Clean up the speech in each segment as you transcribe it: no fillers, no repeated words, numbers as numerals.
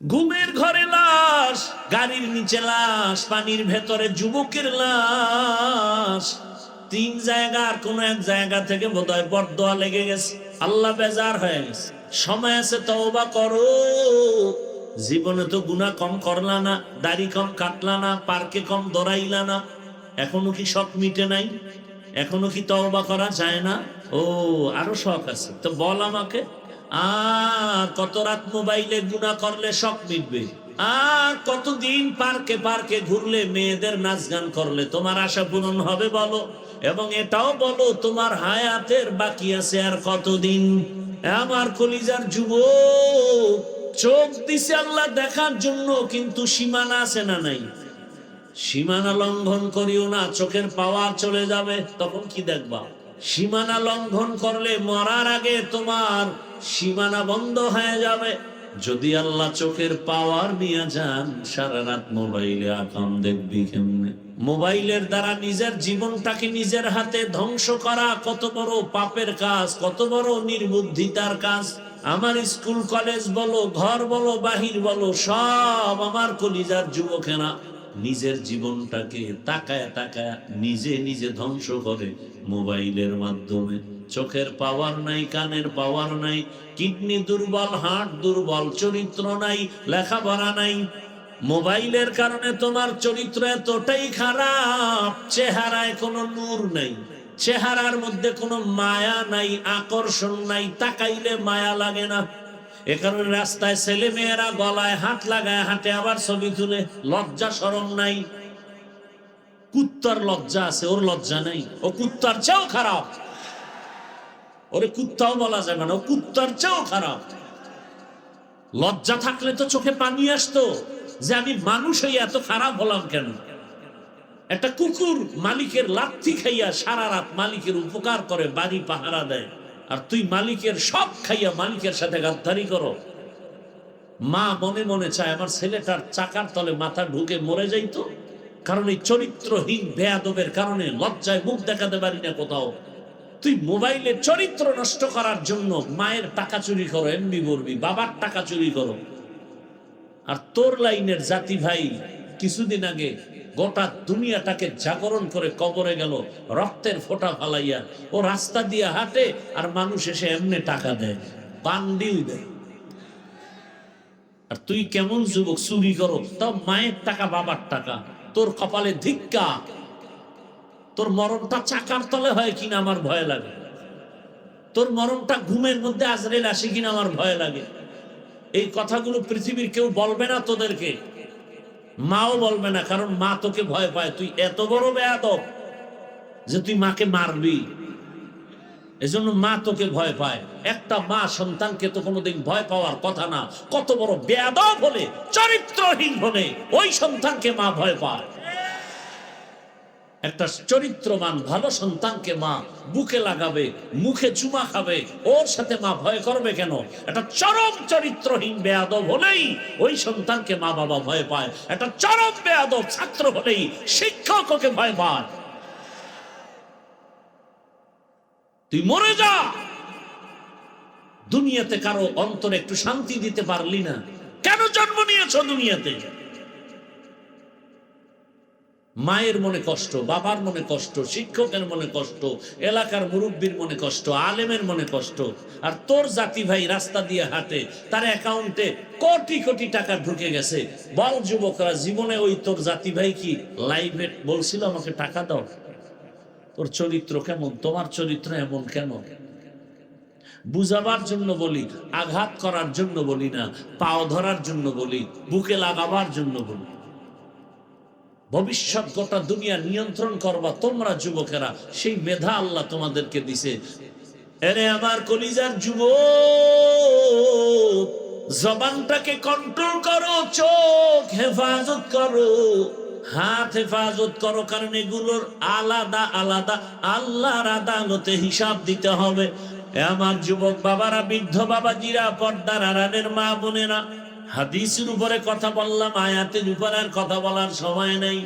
ঘুমের ঘরে লাশ, গাড়ির নিচে লাশ, পানির ভেতরে যুবকের লাশ। তিন জায়গার কোন এক জায়গা থেকে বোধহয় বরদোয়া লেগে গেছে, আল্লাহ বেজার হয়ে গেছে। সময় আছে তওবা করো। জীবনে তো গুনাহ কম করলা না, দাড়ি কম কাটলা না, পার্কে কম দৌড়াইলা না, এখনো কি শখ মিটে নাই? এখনো কি তওবা করা যায় না? ও আরো শখ আছে তো বল আমাকে। আর কত রাত মোবাইলে গুনাহ করলে শখ মিটবে? আর কতদিন পার্কে পার্কে ঘুরলে, মেয়েদের নাচ গান করলে তোমার আশা পূরণ হবে বলো? এবং এটাও বলো তোমার হায়াতের বাকি আছে আর কতদিন? আমার কলিজার যুবক, চোখ দিছে আল্লাহ দেখার জন্য, কিন্তু সীমানা আছে না নাই? সীমানা লঙ্ঘন করিও না, চোখের পাওয়ার চলে যাবে, তখন কি দেখবা? সীমানা লঙ্ঘন করলে মরার আগে তোমার সীমানা বন্ধ হয়ে যাবে। যদি আল্লাহ চোখের পাওয়ার নিয়ে যান, সারা রাত মোবাইলে আকাম দেখবি কেমনে? মোবাইলের দ্বারা নিজের জীবনটাকে নিজের হাতে ধ্বংস করা কত বড় পাপের কাজ, কত বড় নির্বুদ্ধিতার কাজ। আমার স্কুল কলেজ বলো, ঘর বলো, বাহির বলো, সব আমার কলিজার যুবকেরা নিজের জীবনটাকে তাকায় তাকায় নিজে নিজে ধ্বংস করে মোবাইলের মাধ্যমে। চোখের পাওয়ার নাই, কানের পাওয়ার নাই, কিডনি দুর্বল, হার্ট দুর্বল, চরিত্র নাই, লেখাপড়া নাই। মোবাইলের কারণে তোমার চরিত্র এতটাই খারাপ, চেহারায় কোনো নূর নাই, চেহারার মধ্যে কোনো মায়া নাই, আকর্ষণ নাই, তাকাইলে মায়া লাগে না। এ কারণে রাস্তায় ছেলে মেয়েরা গলায় হাত লাগায় হাঁটে, আবার ছবি তুলে। লজ্জা শরম নাই। কুত্তার লজ্জা আছে, ওর লজ্জা নেই। ও কুত্তার চেয়েও খারাপ। ওরে কুত্তাও বলা যাবে না, ও কুত্তার চেয়েও খারাপ। লজ্জা থাকলে তো চোখে পানি আসতো যে আমি মানুষ হয়ে এত খারাপ হলাম কেন? একটা কুকুর মালিকের লাথি খাইয়া সারা রাত মালিকের উপকার করে, বাড়ি পাহারা দেয়, আর তুই মালিকের সব খাইয়া মালিকের সাথে গাদ্দারি করো। মা মনে মনে চায় আমার ছেলেটার চাকার তলে মাথা ঢুকে মরে যাইতো, কারণ এই চরিত্রহীন বেয়াদবের কারণে লজ্জায় মুখ দেখাতে পারি না কোথাও। তুই মোবাইলে চরিত্র নষ্ট করার জন্য মায়ের টাকা চুরি করো, এমবি বলবি, বাবার টাকা চুরি করো। আর তোর লাইনের জাতি ভাই কিছুদিন আগে গোটা দুনিয়াটাকে জাগরণ করে কবরে গেল, রক্তের ফোঁটা ফালাইয়া। ও রাস্তা দিয়ে হাঁটে আর মানুষ এসে এমনি টাকা দেয়, বান্ডিল দেয়। আর তুই কেমন যুবক, চুরি করো, তাও মায়ের টাকা, বাবার টাকা। তোর কপালে ধিক্কা। তোর মরণটা চাকার তলে হয় কিনা আমার ভয় লাগে। তোর মরণটা ঘুমের মধ্যে আজরাইল আসে কিনা আমার ভয় লাগে। এই কথাগুলো পৃথিবীর কেউ বলবে না তোদেরকে, মাও বলবে না, কারণ মা তোকে ভয় পায়। তুই এত বড় বেয়াদব যে তুই মাকে মারবি, এজন্য মা তোকে ভয় পায়। একটা মা সন্তানকে তো কোনোদিন ভয় পাওয়ার কথা না। কত বড় বেয়াদব হলে, চরিত্রহীন হলে ওই সন্তানকে মা ভয় পায়। একটা চরিত্রবান ভালো সন্তানকে মা বুকে লাগাবে, মুখে চুমা খাবে, ওর সাথে মা ভয় করবে কেন? একটা চরম চরিত্রহীন বেয়াদব হলেই ওই সন্তানকে মা বাবা ভয় পায়। একটা চরম বেয়াদব ছাত্র হলেই শিক্ষক ওকে ভয় পায়। তুই মরে যা, দুনিয়াতে কারো অন্তরে একটু শান্তি দিতে পারলি না। কেন জন্ম নিয়েছ দুনিয়াতে? মায়ের মনে কষ্ট, বাবার মনে কষ্ট, শিক্ষকের মনে কষ্ট, এলাকার মুরব্বীর মনে কষ্ট, আলেমের মনে কষ্ট। আর তোর জাতি ভাই রাস্তা দিয়ে হাঁটে, তার অ্যাকাউন্টে কোটি কোটি টাকা ঢুকে গেছে। বল যুবকরা, জীবনে ওই তোর জাতি ভাই কি লাইভে বলছিল আমাকে টাকা দাও? তোর চরিত্র কেমন? তোমার চরিত্র এমন কেন? বুঝাবার জন্য বলি, আঘাত করার জন্য বলি না, পাও ধরার জন্য বলি, বুকে লাগাবার জন্য বলি। ভবিষ্যৎ গোটা দুনিয়া নিয়ন্ত্রণ করবা তোমরা যুবকেরা, সেই মেধা আল্লাহ তোমাদেরকে দিছে। এরে আমার কলিজার যুবক, জবানটাকে কন্ট্রোল করো, চোখ হেফাজত করো, হাত হেফাজত করো, কারণ এগুলোর আলাদা আলাদা আল্লাহর আদালতে হিসাব দিতে হবে। আমার যুবক বাবারা, বৃদ্ধ বাবাজিরা, পর্দার আড়ালের মা বোনেরা, হাদিসের উপরে কথা বললাম, আয়াতের উপরে আর কথা বলার সময় নেই।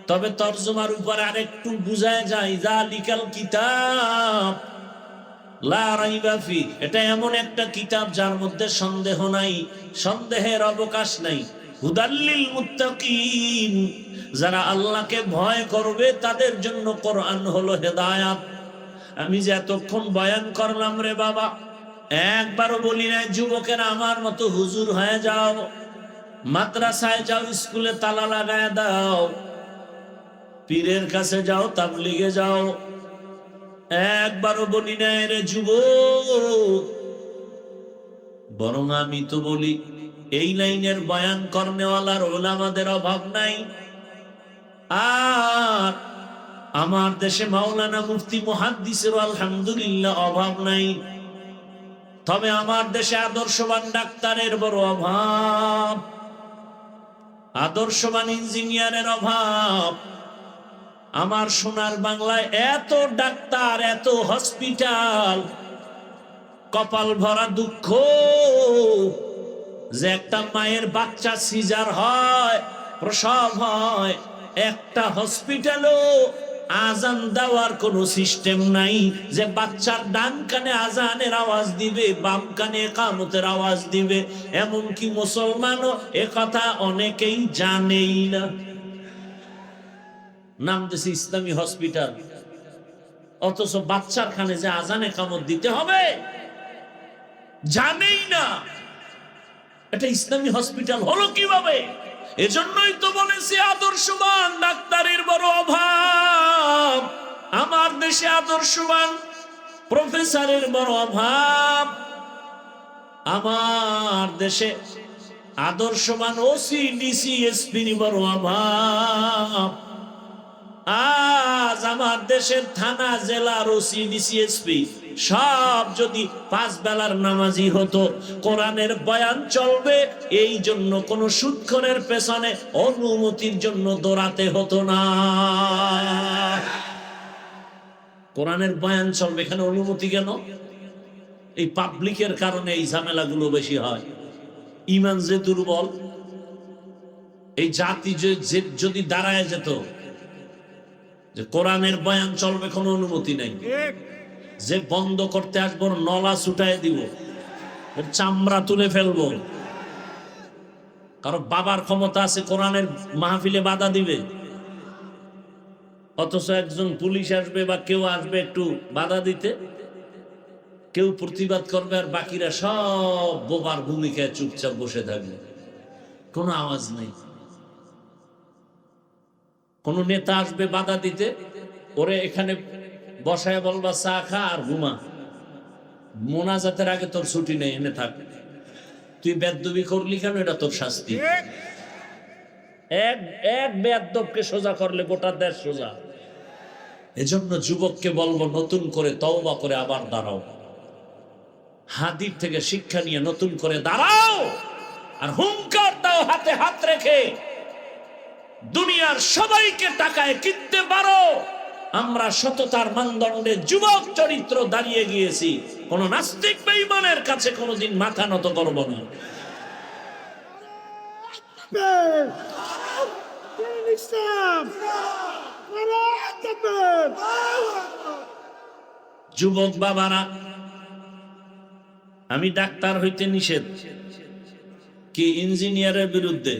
তবে তরজমার উপরে আরেকটু বুঝায় যায়, জালিকাল কিতাব লা রাইবা ফি, এটা এমন একটা কিতাব যার মধ্যে সন্দেহ নাই, সন্দেহের অবকাশ নাই। হুদাল্লিল মুত্তাকিন, যারা আল্লাহকে ভয় করবে তাদের জন্য কোরআন হলো হেদায়াত। আমি যে এতক্ষণ বয়ান করলাম রে বাবা, একবারও বলি নাই যুবকেরা আমার মতো হুজুর হয়ে যাও, মাদ্রাসায় যাও, স্কুলে তালা লাগায় দাও, পীরের কাছে যাও, তাবলিগে যাও। একবারও বলি নাই রে যুবক। বরং আমি তো বলি এই লাইনের বয়ান করনেওয়ালার ওলামাদের অভাব নাই। আর আমার দেশে মাওলানা মুফতি মুহাদ্দিসের আলহামদুলিল্লাহ অভাব নাই। তবে আমার দেশে আদর্শবান ডাক্তারের বড় অভাব, আদর্শবান ইঞ্জিনিয়ারের অভাব। আমার সোনার বাংলায় এত ডাক্তার, এত হসপিটাল, কপাল ভরা দুঃখ যে একটা মায়ের বাচ্চা সিজার হয়, প্রসব হয়, একটা হসপিটালও আজান দেওয়ার কোন সিস্টেম নাই যে বাচ্চার ডান কানে আজানের আওয়াজ দিবে, বাম কানে ইকামতের আওয়াজ দিবে। এমনকি মুসলমানও এ কথা অনেকেই জানেই না। নাম দিয়েছে ইসলামী হসপিটাল, অথচ বাচ্চার কানে যে আজানে ইকামত দিতে হবে জানেই না। এটা ইসলামী হসপিটাল হলো কিভাবে? এজন্যই তো বলেছি আদর্শবান ডাক্তারের বড় অভাব। আমার দেশে আদর্শবান প্রফেসরের বড় অভাব। আমার দেশে আদর্শবান ওসি, ডিসি, এসপির বড় অভাব। আজ আমার দেশের থানা, জেলার ওসি, ডিসি, এসপি সব যদি 5 বেলার নামাজি হতো, কোরআনের বয়ান চলবে, এই জন্য কোন সুদখোরের পেছনে অনুমতির জন্য দৌড়াতে হতো না। কোরআনের বয়ান চলবে, এখানে অনুমতি কেন? এই পাবলিকের কারণে এই ঝামেলাগুলো বেশি হয়। ঈমান যে দুর্বল, এই জাতি যদি দাঁড়ায় যেত যে কোরআনের বয়ান চলবে, কোনো অনুমতি নাই, যে বন্ধ করতে আসবো নলা ছুটাই দিব, চামড়া তুলে ফেলবো। কারণ বাবার ক্ষমতা আছে কোরআনের মাহফিলে বাধা দিবে, অথচ একজন পুলিশ আসবে বা কেউ আসবে একটু বাধা দিতে, কেউ প্রতিবাদ করবে, আর বাকিরা সব বোবার ভূমিকায় চুপচাপ বসে থাকবে, কোনো আওয়াজ নেই। কোন নেতা আসবে বাধা দিতে, ওরে এখানে বসায় বলবা চা খা আর ঘুমা, মোনাজাতের আগে তোর ছুটি নেই, এনে থাক, তুই বেয়াদবি করলি কেন, এটা তোর শাস্তি। এক বেয়াদবকে সোজা করলে গোটা দেশ সোজা। এজন্য যুবককে বলবো নতুন করে তওবা করে আবার দাঁড়াও, হাদির থেকে শিক্ষা নিয়ে নতুন করে দাঁড়াও, আর হুঙ্কার দাও হাতে হাত রেখে, দুনিয়ার সবাইকে টাকায় কিনতে পারো। আমরা সততার মানদণ্ডে যুবক চরিত্র দাঁড়িয়ে গিয়েছি, কোন নাস্তিক বেঈমানের কাছে কোনোদিন মাথা নত করব না। যুবক বাবারা, আমি ডাক্তার হইতে নিষেধ কি ইঞ্জিনিয়ারের বিরুদ্ধে,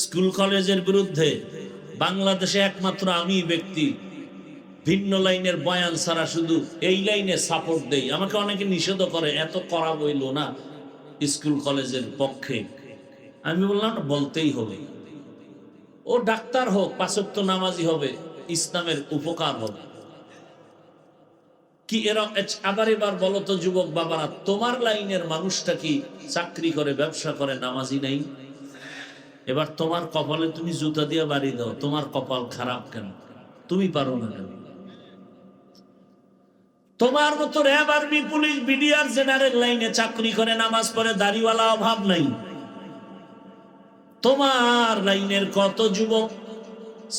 স্কুল কলেজের বিরুদ্ধে বাংলাদেশে একমাত্র আমি ব্যক্তি ভিন্ন লাইনের বয়ান ছাড়া শুধু এই লাইনে সাপোর্ট দেই। আমাকে অনেকে নিষেধ করে, এত করা বইল না স্কুল কলেজের পক্ষে। আমি বললাম বলতেই হবে, ও ডাক্তার হোক, 5 ওয়াক্ত নামাজি হবে, ইসলামের উপকার হবে কি এরকম। আবার এবার বলো তো যুবক বাবারা, তোমার লাইনের মানুষটা কি চাকরি করে, ব্যবসা করে, নামাজি নাই? এবার তোমার কপালে তুমি জুতা দিয়ে বাড়ি দাও, তোমার কপাল খারাপ কেন? তুমি পারো না কেন? তোমার মতো RAB, army, police, BDR, general লাইনে চাকরি করে, নামাজ পড়ে, দাড়িওয়ালা অভাব নাই। তোমার লাইনের কত যুবক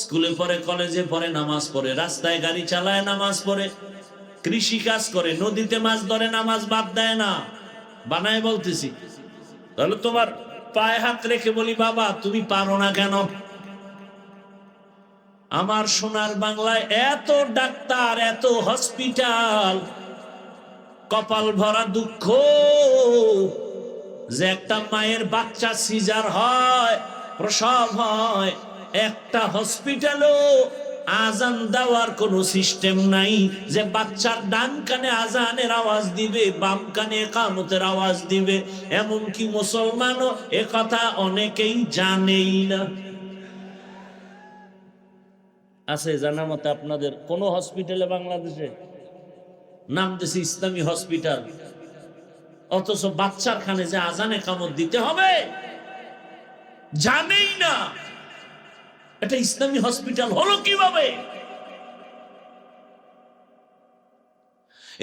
স্কুলে পড়ে, কলেজে পড়ে, নামাজ পড়ে, রাস্তায় গাড়ি চালায়, নামাজ পড়ে, কৃষি কাজ করে, নদীতে মাছ ধরে, নামাজ বাদ দেয় না। বানায় বলতেছি। তাহলে তোমার পায়ে হাত রেখে বলি, বাবা তুমি পারো না কেন? আমার সোনার বাংলায় এত ডাক্তার, এত হসপিটাল, কপাল ভরা দুঃখ যে একটা মায়ের বাচ্চা সিজার হয়, প্রসব হয়, একটা হসপিটালও আজান দেওয়ার কোনো সিস্টেম নাই যে বাচ্চার ডান কানে আজানের আওয়াজ দিবে, বাম কানে ইকামতের আওয়াজ দিবে। এমনকি মুসলমানও এ কথা অনেকেই জানেই না। আছে জানার মতে আপনাদের কোন হসপিটালে বাংলাদেশে? নাম দিয়েছে ইসলামী হসপিটাল, অথচ বাচ্চার কানে যে আজান ইকামত দিতে হবে জানেই না। এটা ইসলামী হসপিটাল হলো কিভাবে?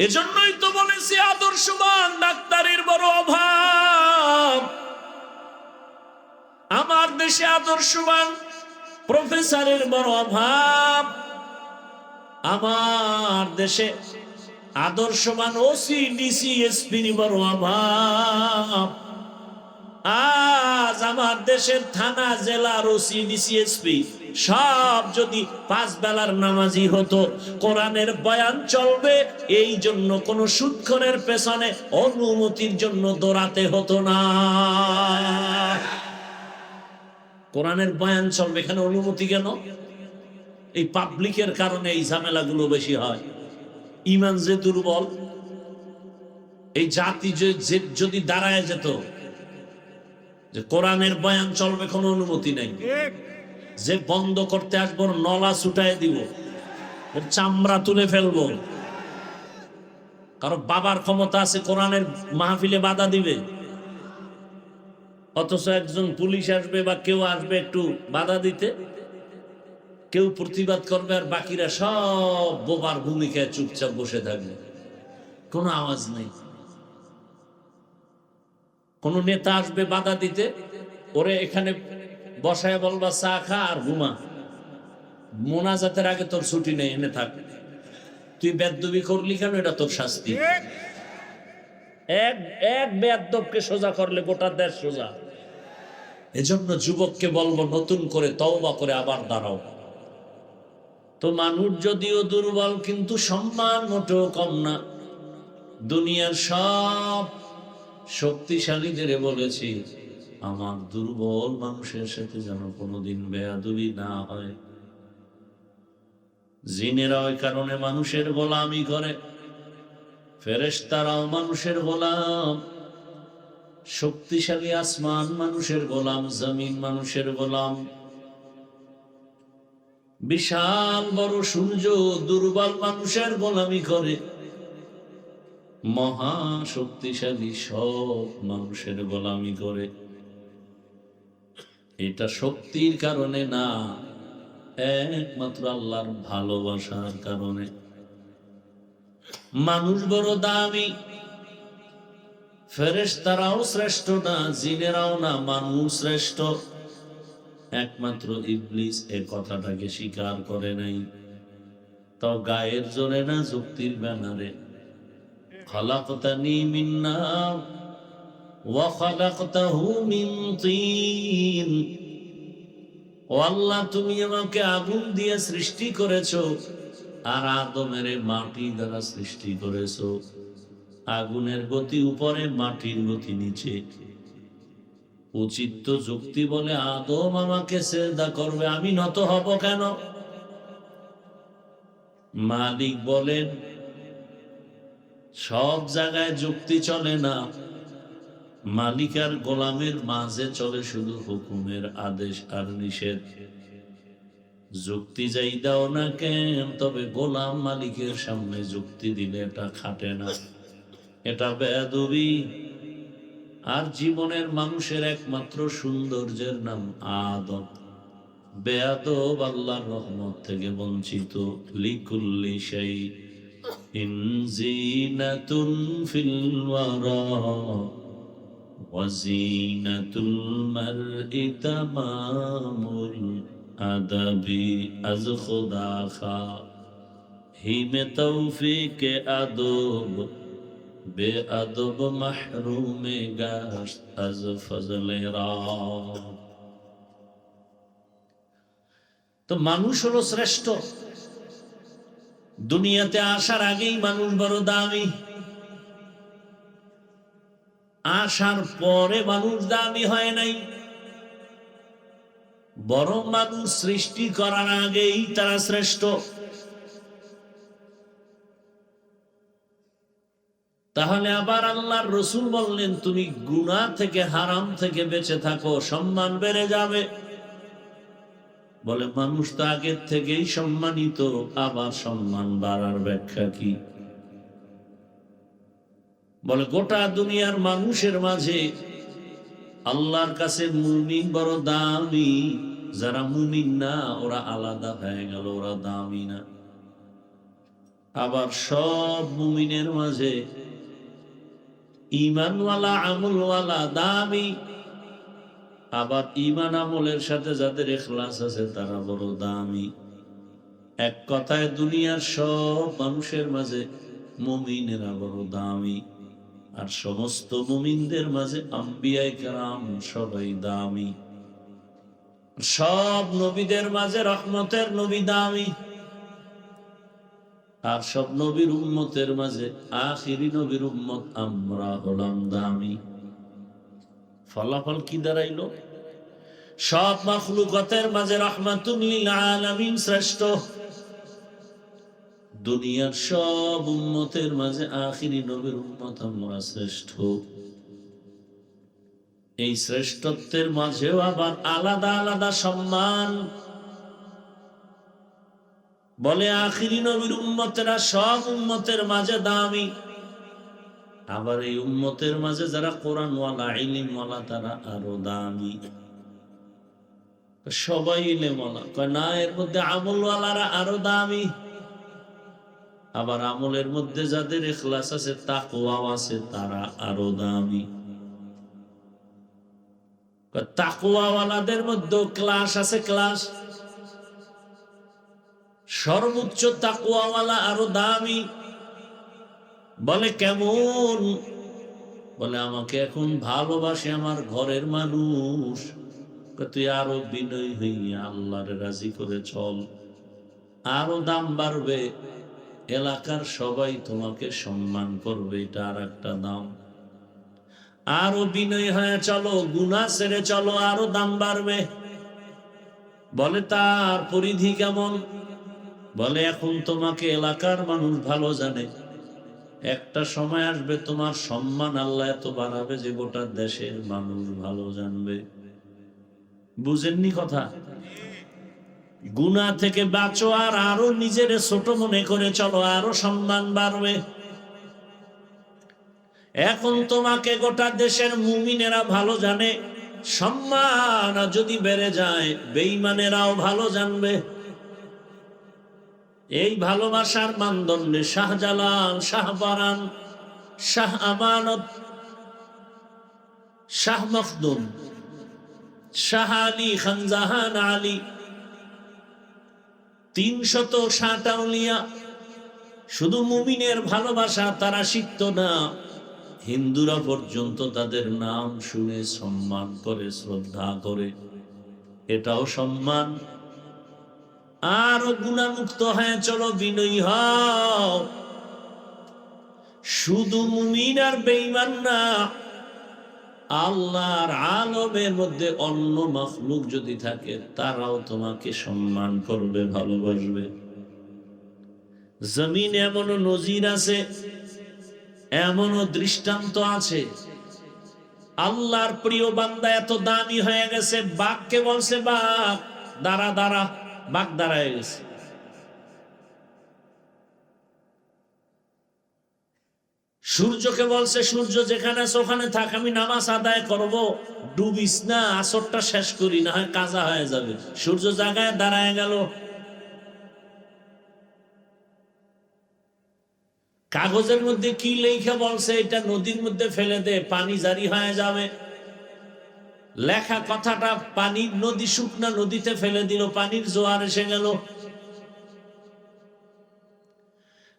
এজন্যই তো বলেছি আদর্শবান ডাক্তারের বড় অভাব। আমার দেশে আদর্শবান প্রফেসরের বড় অভাব। আমার দেশে আদর্শবান ওসি ডিসি এসপির বড় অভাব। আজ আমার দেশের থানা জেলার ওসি ডিসি এসপি সব যদি 5 বেলার নামাজি হতো, কোরআনের বয়ান চলবে, এই জন্য কোন সুদখোরের পেছনে অনুমতির জন্য দৌড়াতে হতো না। কোরআনের বয়ান চলবে, এখানে অনুমতি কেন? এই পাবলিকের কারণে এই ঝামেলাগুলো বেশি হয়। ঈমান যে দুর্বল, এই জাতি যদি দাঁড়ায় যেত যে কোরআনের বয়ান চলবে, কোনো অনুমতি নাই, যে বন্ধ করতে আসবো নলা ছুটায় দিব, চামড়া তুলে ফেলবো। কারণ বাবার ক্ষমতা আছে কোরআনের মাহফিলে বাধা দিবে, অথচ একজন পুলিশ আসবে বা কেউ আসবে একটু বাধা দিতে, কেউ প্রতিবাদ করবে, আর বাকিরা সব বোবার ভূমিকায় চুপচাপ বসে থাকবে, কোনো আওয়াজ নেই। কোন নেতা আসবে বাধা দিতে, ওরে এখানে বসায় বলবা চা খা আর ঘুমা, মোনাজাতের আগে তোর ছুটি নেই, এনে থাক, তুই বেয়াদবি করলি কেন, এটা তোর শাস্তি। এক বেয়াদবকে সোজা করলে গোটা দেশ সোজা। এজন্য যুবককে বলবো নতুন করে তওবা করে আবার দাঁড়াও। তো মানুষ যদিও দুর্বল, কিন্তু সম্মান মোটেও কম না। দুনিয়ার সব শক্তিশালীদের বলেছি, আমার দুর্বল মানুষের সাথে যেন কোনোদিন বেয়াদবি না হয়। জিনেরা ওই কারণে মানুষের গোলামি করে, ফেরেশতারাও মানুষের গোলাম, শক্তিশালী আসমান মানুষের গোলাম, জমিন মানুষের গোলাম, বিশাল বড় সূর্য দুর্বল মানুষের গোলামি করে, মহা শক্তিশালী সব মানুষের গোলামি করে। এটা শক্তির কারণে না, একমাত্র আল্লাহর ভালোবাসার কারণে। মানুষ বড় দামি, ফেরেশতারাও শ্রেষ্ঠ না, জিনেরাও না, মানুষ শ্রেষ্ঠ। একমাত্র ইবলিস এর কথাটাকে স্বীকার করে নাই, তাও গায়ের জোরে না, যুক্তির ব্যানারে। খালাকতানি মিন নার ওয়া খালাকতাহু মিন তিন। ও আল্লাহ, তুমি আমাকে আগুন দিয়ে সৃষ্টি করেছো, আর আদমের মাটি দ্বারা সৃষ্টি করেছো। আগুনের গতি উপরে, মাটির গতি নিচে। উচিত তো যুক্তি বলে আদম আমাকে সিজদা করবে, আমি নত হব কেন? মালিক বলেন সব জায়গায় যুক্তি চলে না, মালিক আর গোলামের মাঝে চলে শুধু হুকুমের আদেশ আর নিষেধ। যুক্তি যাই দাও না কেন, তবে গোলাম মালিকের সামনে যুক্তি দিলে এটা খাটে না, এটা বেয়াদবি। আর জীবনের মানুষের একমাত্র সৌন্দর্যের নাম আদব। বেয়াদব আল্লাহর রহমত থেকে বঞ্চিত। লিকুল্লি শাইইন জিনাতুন ফিল ওয়ারা ওয়া জিনাতুল মারই তামামুল আদাবি। আজ খুদা খা হিমে তৌফিকে আদব, বেআদব মাহরুমে গাশত আজ ফজলে রাত। তো মানুষ হলো শ্রেষ্ঠ। দুনিয়াতে আসার আগেই মানুষ বড় দামি। আসার পরে মানুষ দামি হয় নাই, বরং মানুষ সৃষ্টি করার আগেই তারা শ্রেষ্ঠ। তাহলে আবার আল্লাহর রাসূল বললেন, তুমি গুনাহ থেকে, হারাম থেকে বেঁচে থাকো, সম্মান বেড়ে যাবে। বলে মানুষ তো আগের থেকেই সম্মানিত, আবার সম্মান বাড়ার ব্যাখ্যা কি? বলে গোটা দুনিয়ার মানুষের মাঝে আল্লাহর কাছে মুমিন বড় দামি, যারা মুমিন না ওরা আলাদা হয়ে গেল, ওরা দামি না। আবার সব মুমিনের মাঝে ঈমানওয়ালা আমলওয়ালা দামি, আবার ঈমান আমলের সাথে যাদের ইখলাস আছে তারা বড় দামি। এক কথায় দুনিয়ার সব মানুষের মাঝে মুমিনেরা বড় দামি, আর সমস্ত মুমিনদের মাঝে আম্বিয়ায়ে কেরাম সবাই দামি। সব নবীদের মাঝে রহমতের নবী দামি, আর সব নবীর উম্মতের মাঝে আখিরি নবীর উম্মত আমরা হলাম দামি। ফলাফল কি দাঁড়াইলো? সব মাখলুকাতের মাঝে রাহমাতুল লিল আলামিন শ্রেষ্ঠ, দুনিয়ার সব উম্মতের মাঝে আখিরি নবীর উম্মত আমরা শ্রেষ্ঠ। এই শ্রেষ্ঠত্বের মাঝেও আবার আলাদা আলাদা সম্মান। বলে আখিরি নবীর উম্মতেরা সব উম্মতের মাঝে দামি, আবার এই উম্মতের মাঝে যারা কোরআনওয়ালা ইলমওয়ালা তারা আরো দামি। সবাই ইলমওয়ালা কয় না, এর মধ্যে আমলওয়ালারা আরো দামি। আবার আমলের মধ্যে যাদের ইখলাস আছে, তাকওয়া আছে, তারা আরো দামি। তাকওয়াওয়ালাদের মধ্যে ক্লাস আছে, ক্লাস। সর্বোচ্চ তাকওয়াওয়ালা আরো দামি। বলে কেমন? বলে আমাকে এখন ভালোবাসে আমার ঘরের মানুষ, তুই আরো বিনয়ী হইয়া আল্লাহর রাজি করে চল, আরো দাম বাড়বে, এলাকার সবাই তোমাকে সম্মান করবে, এটা আর একটা দাম। আরো বিনয়ী হয়ে চলো, গুনাহ ছেড়ে চলো, আরো দাম বাড়বে। বলে তার পরিধি কেমন? বলে এখন তোমাকে এলাকার মানুষ ভালো জানে, একটা সময় আসবে তোমার সম্মান আল্লাহ এত বাড়াবে যে গোটা দেশের মানুষ ভালো জানবে। বুঝেননি কথা? গুনাহ থেকে বাঁচো, আর আরো নিজের ছোট মনে করে চলো, আরো সম্মান বাড়বে। এখন তোমাকে গোটা দেশের মুমিনেরা ভালো জানে, সম্মান যদি বেড়ে যায় বেঈমানেরাও ভালো জানবে। এই ভালোবাসার মানদণ্ডে শাহজালাল, শাহবারান, শাহ আমানত, শাহ মখদুম, শাহ আলী, খানজাহান আলী, ৩৬০ আউলিয়া, শুধু মুমিনের ভালোবাসা তারা শিখত না, হিন্দুরা পর্যন্ত তাদের নাম শুনে সম্মান করে, শ্রদ্ধা করে, এটাও সম্মান। আরো গুনাহমুক্ত হয়ে চলো, বিনয়ী হও। শুধু মুমিন আর বেঈমান না, আল্লাহর আলমের মধ্যে অন্য মাখলুক যদি থাকে তারাও তোমাকে সম্মান করবে, ভালোবাসবে। জমিনে এমনও নজির আছে, এমনও দৃষ্টান্ত আছে, আল্লাহর প্রিয় বান্দা এত দামি হয়ে গেছে, বাঘকে বলছে বাঘ দাঁড়া দাঁড়া, বাঘ দাঁড়ায় গেছে। সূর্যকে বলছে সূর্য যেখানে আছে ওখানে থাক, আমি নামাজ আদায় করব, ডুবিস না, আসরটা শেষ করি, না হয় কাজা হয়ে যাবে। সূর্য জায়গায় দাঁড়ায় গেল। কাগজের মধ্যে কি লেখা বলছে, এটা নদীর মধ্যে ফেলে দে, পানি জারি হয়ে যাবে। লেখা কথাটা পানি, নদী শুকনা নদীতে ফেলে দিল, পানির জোয়ার এসে গেল।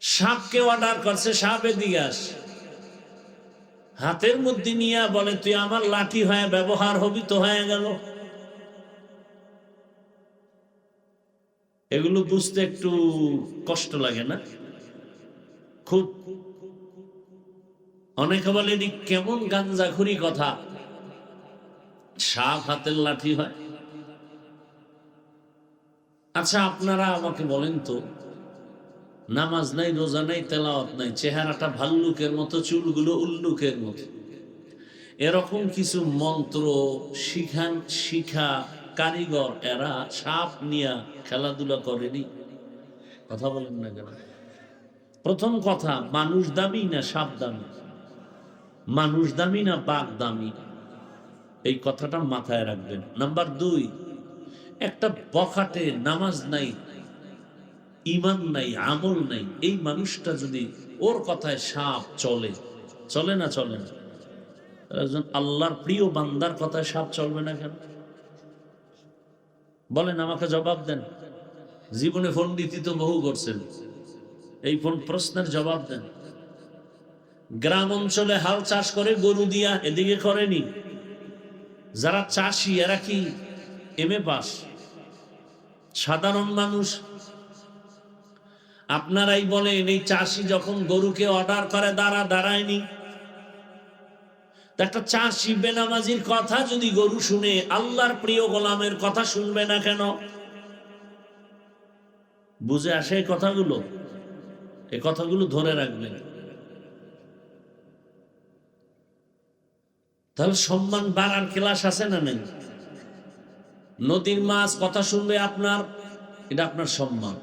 সাপকে অর্ডার করছে, সাপ এদিকে আস, হাতের মধ্যে নিয়ে বলে তুই আমার লাঠি হয়ে ব্যবহার হবি, তো হয়ে গেল। এগুলো বুঝতে একটু কষ্ট লাগে না? খুব অনেকে বলে এটি কেমন গাঞ্জাখুরি কথা, সাপ হাতের লাঠি হয়। আচ্ছা আপনারা আমাকে বলেন তো, নামাজ নাই, রোজা নাই, তেলাওয়াত নাই, চেহারাটা ভাল্লুকের মতো, চুলগুলো উল্লুকের মতো, এরকম কিছু মন্ত্র শিখা কারিগর এরা সাপ নিয়ে খেলাধুলা করেনি? কথা বলেন না কেন? প্রথম কথা, মানুষ দামি না সাপ দামি? মানুষ দামি না বাঘ দামি? এই কথাটা মাথায় রাখবেন। নাম্বার 2, একটা বখাটে নামাজ নাই, ইমান নাই, আমল নাই, এই মানুষটা যদি ওর কথায় সাপ চলে, চলে না চলে না? একজন আল্লাহর প্রিয় বান্দার কথায় সাপ চলবে না কেন? বলেন, আমাকে জবাব দেন। জীবনে পণ্ডিতি তো বহু করছেন, এই প্রশ্নের জবাব দেন। গ্রাম অঞ্চলে হাল চাষ করে গরু দিয়া, এদিকে করেনি? যারা চাষি এরা কি এমএ পাস? সাধারণ মানুষ। আপনারাই বলেন, এই চাষি যখন গরুকে অর্ডার করে দাঁড়ায়নি? একটা চাষি বেনামাজির কথা যদি গরু শুনে, আল্লাহর প্রিয় গোলামের কথা শুনবে না কেন? বুঝে আসে এই কথাগুলো? এই কথাগুলো ধরে রাখবেন। তাহলে সম্মান বাড়ার ক্লাস আছে না নেই? নদীর মাছ কথা শুনবে আপনার, এটা আপনার সম্মান।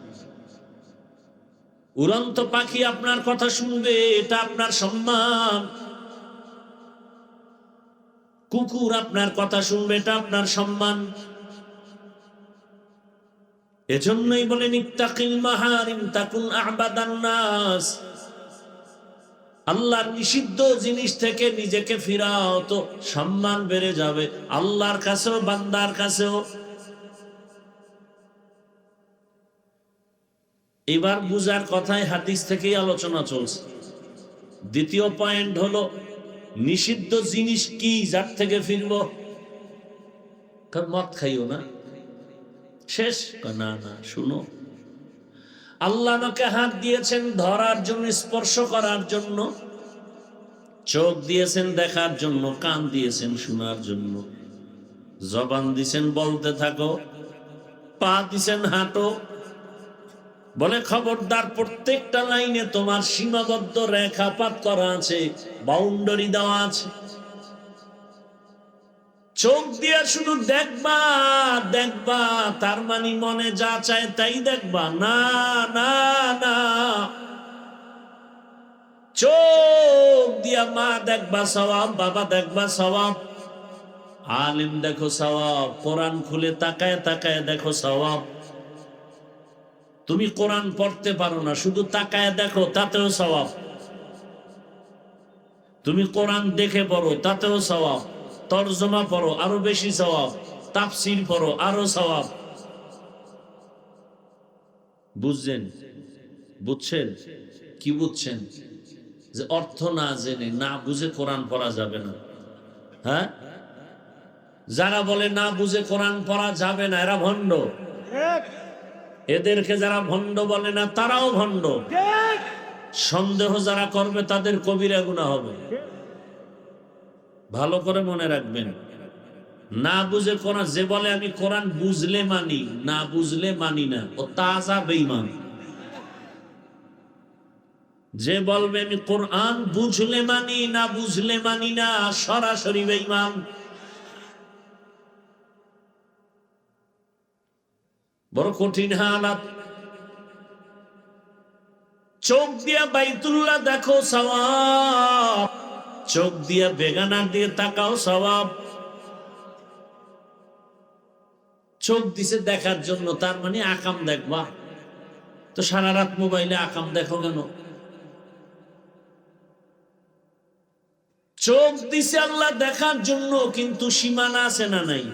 উড়ন্ত পাখি আপনার কথা শুনবে, এটা আপনার সম্মান। কুকুর আপনার কথা শুনবে, এটা আপনার সম্মান। এজন্যই বলেন, ইত্তাকিল মাহারিম তাকুন আ'বাদান নাস। আল্লাহর নিষিদ্ধ জিনিস থেকে নিজেকে ফিরাও, তো সম্মান বেড়ে যাবে আল্লাহর কাছেও, বান্দার কাছেও। এবার বুঝার কথায় হাদিস থেকেই আলোচনা চলছে। দ্বিতীয় পয়েন্ট হলো, নিষিদ্ধ জিনিস কি যার থেকে ফিরবো? মদ খাইও না, শেষ। না না, শুনো, আল্লাহ আমাকে হাত দিয়েছেন ধরার জন্য, স্পর্শ করার জন্য, চোখ দিয়েছেন দেখার জন্য, কান দিয়েছেন শোনার জন্য, জবান দিয়েছেন বলতে থাকো, পা দিয়েছেন হাঁটো। বলে খবরদার, প্রত্যেকটা লাইনে তোমার সীমাবদ্ধ রেখাপাত করা আছে, বাউন্ডারি দেওয়া আছে। চোখ দিয়ে শুধু দেখবা দেখবা, তার মানে মনে যা চায় তাই দেখবা? না না না, চোখ দিয়া মা দেখবা সওয়াব, বাবা দেখবা সওয়াব, আলিম দেখো সওয়াব, কোরআন খুলে তাকায় তাকায় দেখো সওয়াব। তুমি কোরআন পড়তে পারো না, শুধু তাকায় দেখো, তাতেও সওয়াব। তুমি কোরআন দেখে পড়ো, তাতেও সওয়াব। তরজমা পড়ো, আরো বেশি সওয়াব। তাফসীর পড়ো, আরো সওয়াব। বুঝছেন? বুঝছেন? কি বুঝছেন? যে অর্থ না জেনে, না বুঝে কোরআন পড়া যাবে না। হ্যাঁ, যারা বলে না বুঝে কোরআন পড়া যাবে না, এরা ভণ্ড। এদেরকে যারা ভণ্ড বলে না, তারাও ভণ্ড। সন্দেহ যারা করবে, তাদের কবিরা গুনাহ হবে। ভালো করে মনে রাখবেন, না বুঝে কোরআন, যে বলে আমি কোরআন বুঝলে মানি, না বুঝলে মানি না, ও তাজা বেঈমান। যে বলবে আমি কোরআন বুঝলে মানি, না বুঝলে মানি না, সরাসরি বেঈমান। বড় কঠিন হালাত। চোখ দিয়া বাইতুল্লাহ দেখো সওয়াব, চোখ দিয়া বেগানার দিয়ে তাকাও সওয়াব। চোখ দিছে দেখার জন্য, তার মানে আকাম দেখবা। তো সারা রাত মোবাইলে আকাম দেখো কেন? চোখ দিছে আল্লাহ দেখার জন্য, কিন্তু সীমানা আছে না নাই?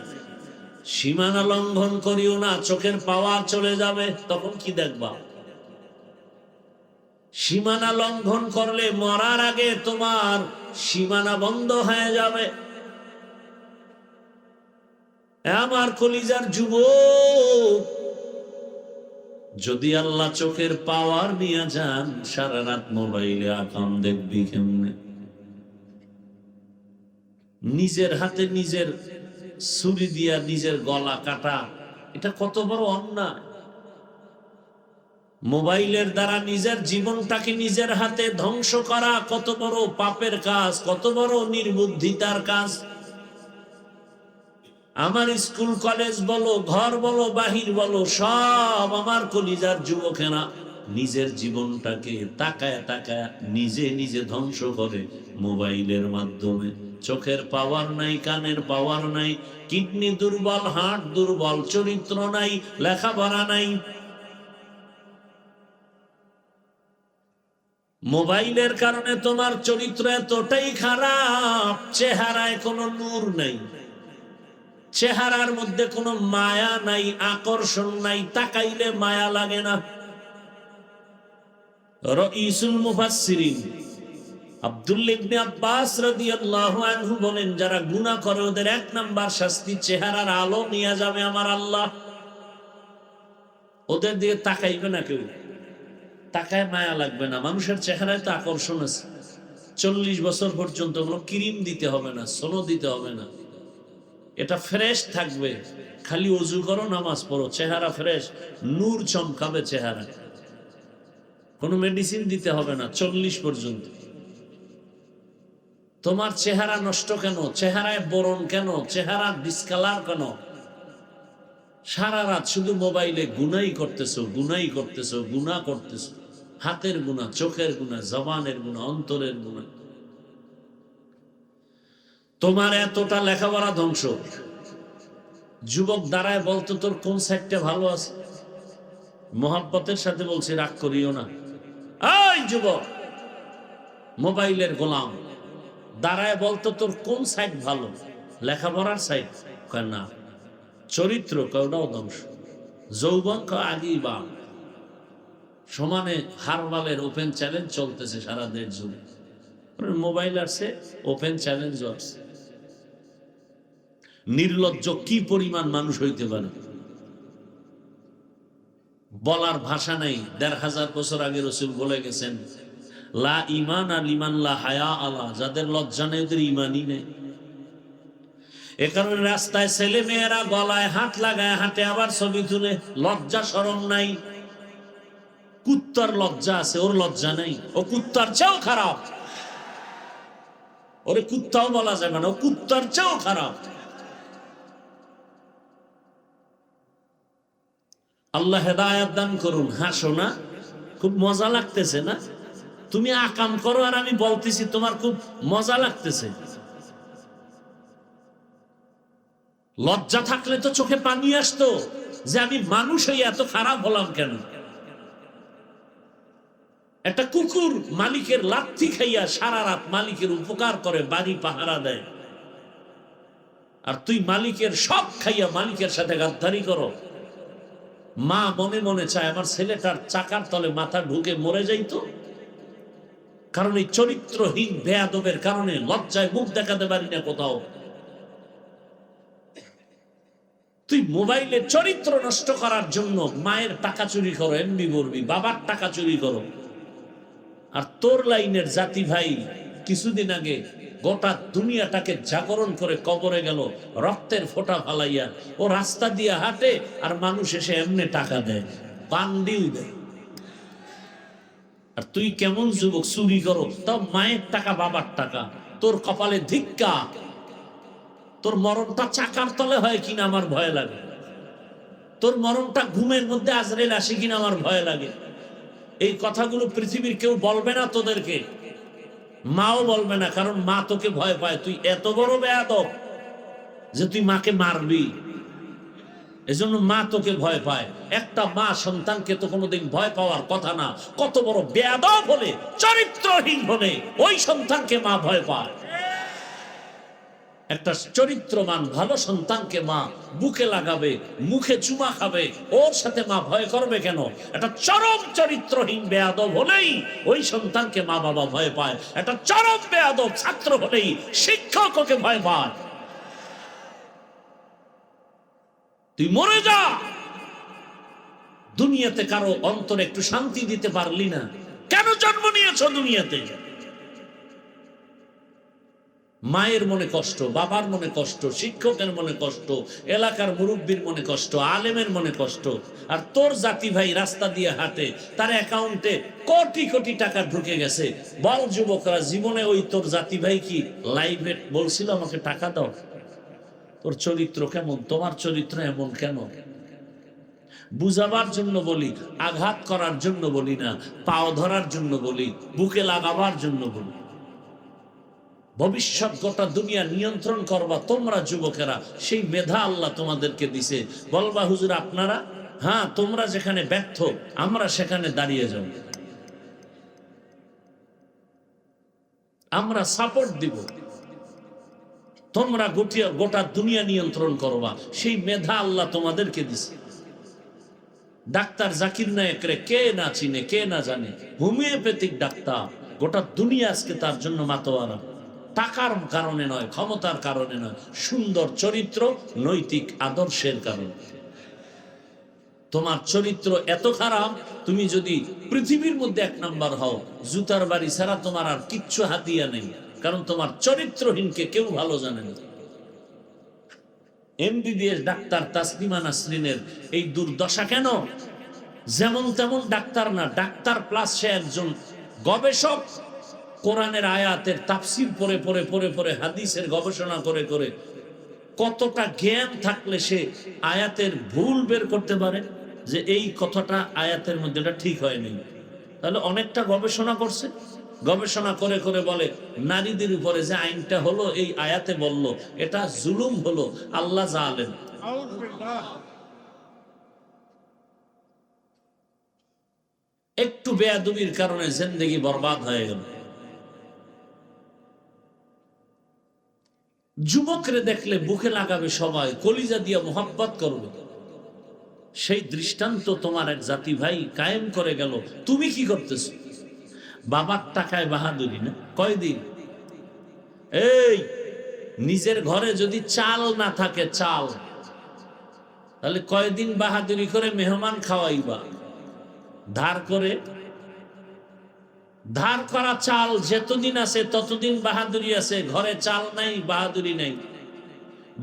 সীমানা লঙ্ঘন করিও না, চোখের পাওয়ার চলে যাবে, তখন কি দেখবা? সীমানা লঙ্ঘন করলে মরার আগে তোমার সীমানা বন্ধ হয়ে যাবে। আমার কলিজার যুবক, যদি আল্লাহ চোখের পাওয়ার নিয়ে যান, সারা রাত মোবাইলে আকাম দেখবি কেমনে? নিজের হাতে নিজের ছুরি দিয়া নিজের গলা কাটা, এটা কত বড় অন্যায়। মোবাইলের দ্বারা নিজের জীবনটাকে নিজের হাতে ধ্বংস করা কত বড় পাপের কাজ, কত বড় নির্বুদ্ধিতার কাজ। আমার স্কুল কলেজ বলো, ঘর বলো, বাহির বলো, সব আমার কলিজার যুবকেরা নিজের জীবনটাকে তাকায় তাকায় নিজে নিজে ধ্বংস করে মোবাইলের মাধ্যমে। চোখের পাওয়ার নাই, কানের পাওয়ার নাই, কিডনি দুর্বল, হার্ট দুর্বল, চরিত্র নাই, লেখাপড়া নাই। মোবাইলের কারণে তোমার চরিত্র এতটাই খারাপ, চেহারায় কোনো নূর নাই, চেহারার মধ্যে কোনো মায়া নাই, আকর্ষণ নাই, তাকাইলে মায়া লাগে না। রাইসুল মুফাসসিরিন আব্দুল্লাহ ইবনে আব্বাস রাদিয়াল্লাহু আনহু বলেন, যারা গুনাহ করে ওদের এক নাম্বার শাস্তি চেহারার আলো নিয়ে যাবে আমার আল্লাহ। ওদের দিকে তাকাইবে না কেউ, তাকায় মায়া লাগবে না। মানুষের চেহারায় তো আকর্ষণ আছে। 40 বছর পর্যন্ত কোনো ক্রিম দিতে হবে না, সোনো দিতে হবে না, এটা ফ্রেশ থাকবে। খালি ওযু করো, নামাজ পড়ো, চেহারা ফ্রেশ, নূর চমকাবে চেহারা। কোনো মেডিসিন দিতে হবে না 40 পর্যন্ত। তোমার চেহারা নষ্ট কেন? চেহারায় বরণ কেন? চেহারা ডিসকালার কেন? সারা রাত শুধু মোবাইলে গুনাই করতেছো, গুনাই করতেছো, গুনাহ করতেছো। হাতের গুনাহ, চোখের গুনাহ, জবানের গুনাহ, অন্তরের গুনাহ। তোমার এতটা লেখাপড়া ধ্বংস। যুবক দাঁড়ায় বলতো, তোর কোন সাইডটা ভালো আছে? মোহাব্বতের সাথে বলছি, রাগ করিও না। এই যুবক, মোবাইলের গোলাম, দাঁড়ায় বলতো তোর কোন সাইড ভালো? লেখাপড়ার সাইড? কয় না। চরিত্র? কয়টাও ধ্বংস। যৌবন? আগেই বা। সমানে হারবালের ওপেন চ্যালেঞ্জ চলতেছে সারা দেশ জুড়ে। মোবাইল আসছে, ওপেন চ্যালেঞ্জ আসছে। নির্লজ্জ কি পরিমাণ মানুষ হইতে পারে বলার ভাষা নেই। ১৫০০ বছর আগে রাসূল বলে গেছেন, লা ঈমান লিমান লা হায়া আলা, যাদের লজ্জা নেই ওদের ঈমানই নেই। এ কারণে রাস্তায় ছেলে মেয়েরা গলায় হাত লাগায় হাঁটে, আবার ছবি তুলে। লজ্জা শরম নাই। কুত্তার লজ্জা আছে, ওর লজ্জা নেই। ও কুত্তার চেয়েও খারাপ। ওরে কুত্তাও বলা যাবে না, ও কুত্তার চেয়েও খারাপ। আল্লাহ হেদায়েত দান করুন। হাসো না, খুব মজা লাগতেছে না? তুমি আকাম করো আর আমি বলতেছি তোমার খুব মজা লাগতেছে। লজ্জা থাকলে তো চোখে পানি আসতো যে আমি মানুষ হয়ে এত খারাপ হলাম কেন। একটা কুকুর মালিকের লাথি খাইয়া সারা রাত মালিকের উপকার করে, বাড়ি পাহারা দেয়, আর তুই মালিকের সব খাইয়া মালিকের সাথে গাদ্দারি করো। মা মনে মনে চায় আমার ছেলেটার চাকার তলে মাথা ঢুকে মরে যাইতো, কারণ এই চরিত্রহীন বেয়াদবের কারণে লজ্জায় মুখ দেখাতে পারি না কোথাও। তুই মোবাইলে চরিত্র নষ্ট করার জন্য মায়ের টাকা চুরি করো, এমবি বলবি, বাবার টাকা চুরি করো। আর তোর লাইনের জাতি ভাই কিছুদিন আগে গোটা দুনিয়াটাকে জাগরণ করে কবরে গেল রক্তের ফোঁটা ফালাইয়া। ও রাস্তা দিয়ে হাঁটে আর মানুষ এসে এমনি টাকা দেয়, বান্ডিল দেয়। আর তুই কেমন যুবক, চুরি করো, তাও মায়ের টাকা, বাবার টাকা। তোর কপালে ধিক্কা। তোর মরণটা চাকার তলে হয় কিনা আমার ভয় লাগে। তোর মরণটা ঘুমের মধ্যে আজরাইল আসে কিনা আমার ভয় লাগে। এই কথাগুলো পৃথিবীর কেউ বলবে না তোদেরকে, মাও বলবে না, কারণ মা তোকে ভয় পায়। তুই এত বড় বেয়াদব যে তুই মাকে মারবি, এজন্য মা তোকে ভয় পায়। একটা মা সন্তানকে তো কোনোদিন ভয় পাওয়ার কথা না। কত বড় বেয়াদব হলে, চরিত্রহীন হলে ওই সন্তানকে মা ভয় পায়। একটা চরিত্রবান ভালো সন্তানকে মা বুকে লাগাবে, মুখে চুমা খাবে, ওর সাথে মা ভয় করবে কেন? একটা চরম চরিত্রহীন বেয়াদব হলেই ওই সন্তানকে মা বাবা ভয় পায়। একটা চরম বেয়াদব ছাত্র হলেই শিক্ষক ওকে ভয় পায়। তুই মরে যা, দুনিয়াতে কারো অন্তরে একটু শান্তি দিতে পারলি না। কেন জন্ম নিয়েছ দুনিয়াতে? মায়ের মনে কষ্ট, বাবার মনে কষ্ট, শিক্ষকের মনে কষ্ট, এলাকার মুরব্বীর মনে কষ্ট, আলেমের মনে কষ্ট। আর তোর জাতি ভাই রাস্তা দিয়ে হাঁটে, তার অ্যাকাউন্টে কোটি কোটি টাকা ঢুকে গেছে। বল যুবকরা, জীবনে ওই তোর জাতি ভাই কি লাইভে বলছিল আমাকে টাকা দাও? তোর চরিত্র কেমন? তোমার চরিত্র এমন কেন? বুঝাবার জন্য বলি, আঘাত করার জন্য বলি না, পাও ধরার জন্য বলি, বুকে লাগাবার জন্য বলি। ভবিষ্যৎ গোটা দুনিয়া নিয়ন্ত্রণ করবা তোমরা যুবকেরা, সেই মেধা আল্লাহ তোমাদেরকে দিছে। বলবা হুজুর আপনারা, হ্যাঁ তোমরা যেখানে ব্যর্থ আমরা সেখানে দাঁড়িয়ে যাব, আমরা সাপোর্ট দিব। তোমরা গোটা দুনিয়া নিয়ন্ত্রণ করবা, সেই মেধা আল্লাহ তোমাদেরকে দিছে। ডাক্তার জাকির নায়েকরে কে না চিনে, কে না জানে? হোমিওপ্যাথিক ডাক্তার, গোটা দুনিয়া আজকে তার জন্য মাতোয়ারা। টাকার কারণে নয়, ক্ষমতার কারণে নয়, সুন্দর চরিত্র, নৈতিক আদর্শের কারণে। তোমার চরিত্র এত খারাপ, তুমি যদি পৃথিবীর মধ্যে 1 নাম্বার হও, জুতার বাড়ি ছাড়া তোমার আর কিচ্ছু হাতিয়া নেই, কারণ তোমার চরিত্রহীনকে কেউ ভালো জানে না। এমবিবিএস ডাক্তার তাসলিমা নাসরিনের এই দুর্দশা কেন? যেমন তেমন ডাক্তার না, ডাক্তার প্লাস সে একজন গবেষক। কোরআনের আয়াতের তাফসীর পড়ে পড়ে পড়ে পড়ে, হাদিসের গবেষণা করে করে কতটা জ্ঞান থাকলে সে আয়াতের ভুল বের করতে পারে যে এই কথাটা আয়াতের মধ্যে এটা ঠিক হয়নি। তাহলে অনেকটা গবেষণা করছে, গবেষণা করে করে বলে নারীদের উপরে যে আইনটা হলো এই আয়াতে বলল এটা জুলুম হলো, আল্লাহ জালেম। একটু বেয়াদবির কারণে জিন্দেগি বরবাদ হয়ে গেল। যুবকরে দেখলে বুকে লাগাবে সবাই, কলিজা দিয়ে মোহাব্বত করবে। সেই দৃষ্টান্ত তোমার এক জাতি ভাই কায়েম করে গেল। তুমি কি করতেছো? বাবার টাকায় বাহাদুরি না? কয়দিন? এই নিজের ঘরে যদি চাল না থাকে, চাল, তাহলে কয়দিন বাহাদুরি করে মেহমান খাওয়াইবা? ধার করে, ধার করা চাল যতদিন আছে ততদিন বাহাদুরি আছে, ঘরে চাল নাই, বাহাদুরি নাই।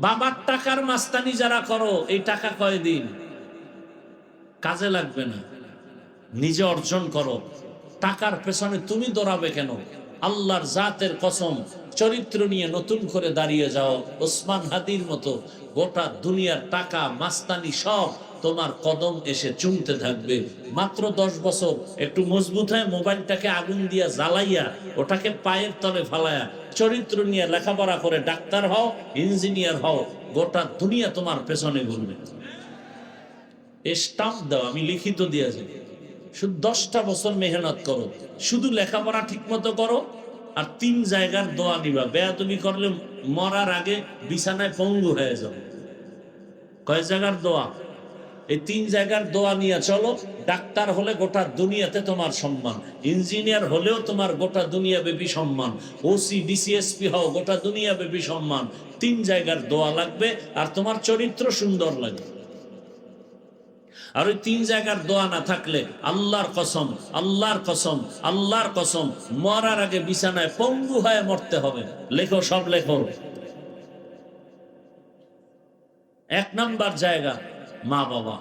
বাবার টাকার মাস্তানি যারা করো, এই টাকা কয়দিন কাজে লাগবে না, নিজে অর্জন করো। টাকার পেছনে তুমি দৌড়াবে কেন? আল্লাহর জাতের কসম, চরিত্র নিয়ে নতুন করে দাঁড়িয়ে যাও ওসমান হাদির মতো। গোটা দুনিয়ার টাকা মাস্তানি সব তোমার কদম এসে চুমতে থাকবে। মাত্র 10 বছর একটু মজবুত হয়, মোবাইলটাকে আগুন দিয়া জ্বালাইয়া ওটাকে পায়ের তলে ফালায়া চরিত্র নিয়ে লেখাপড়া করে ডাক্তার হও, ইঞ্জিনিয়ার হও, গোটা দুনিয়া তোমার পেছনে ঘুরবে। স্টাম্প দাও, আমি লিখিত দিয়েছি। শুধু 10টা বছর মেহনত করো, শুধু লেখাপড়া ঠিক মতো করো, আর 3 জায়গার দোয়া নিবা। বেয়াদবি করলে মরার আগে বিছানায় পঙ্গু হয়ে যাবে। কয় জায়গার দোয়া? এই 3 জায়গার দোয়া নিয়ে চলো। ডাক্তার হলে গোটা দুনিয়াতে তোমার সম্মান, ইঞ্জিনিয়ার হলেও তোমার গোটা দুনিয়া ব্যাপী সম্মান, ওসি ডিসিএসপি হও, গোটা দুনিয়া ব্যাপী সম্মান। 3 জায়গার দোয়া লাগবে, আর তোমার চরিত্র সুন্দর লাগবে। আর ওই 3 জায়গার দোয়া না থাকলে আল্লাহর কসম, আল্লাহর কসম, আল্লাহর কসম, মরার আগে বিছানায় পঙ্গু হয়ে মরতে হবে। লেখো, সব লেখো। 1 নাম্বার জায়গা মা বাবা।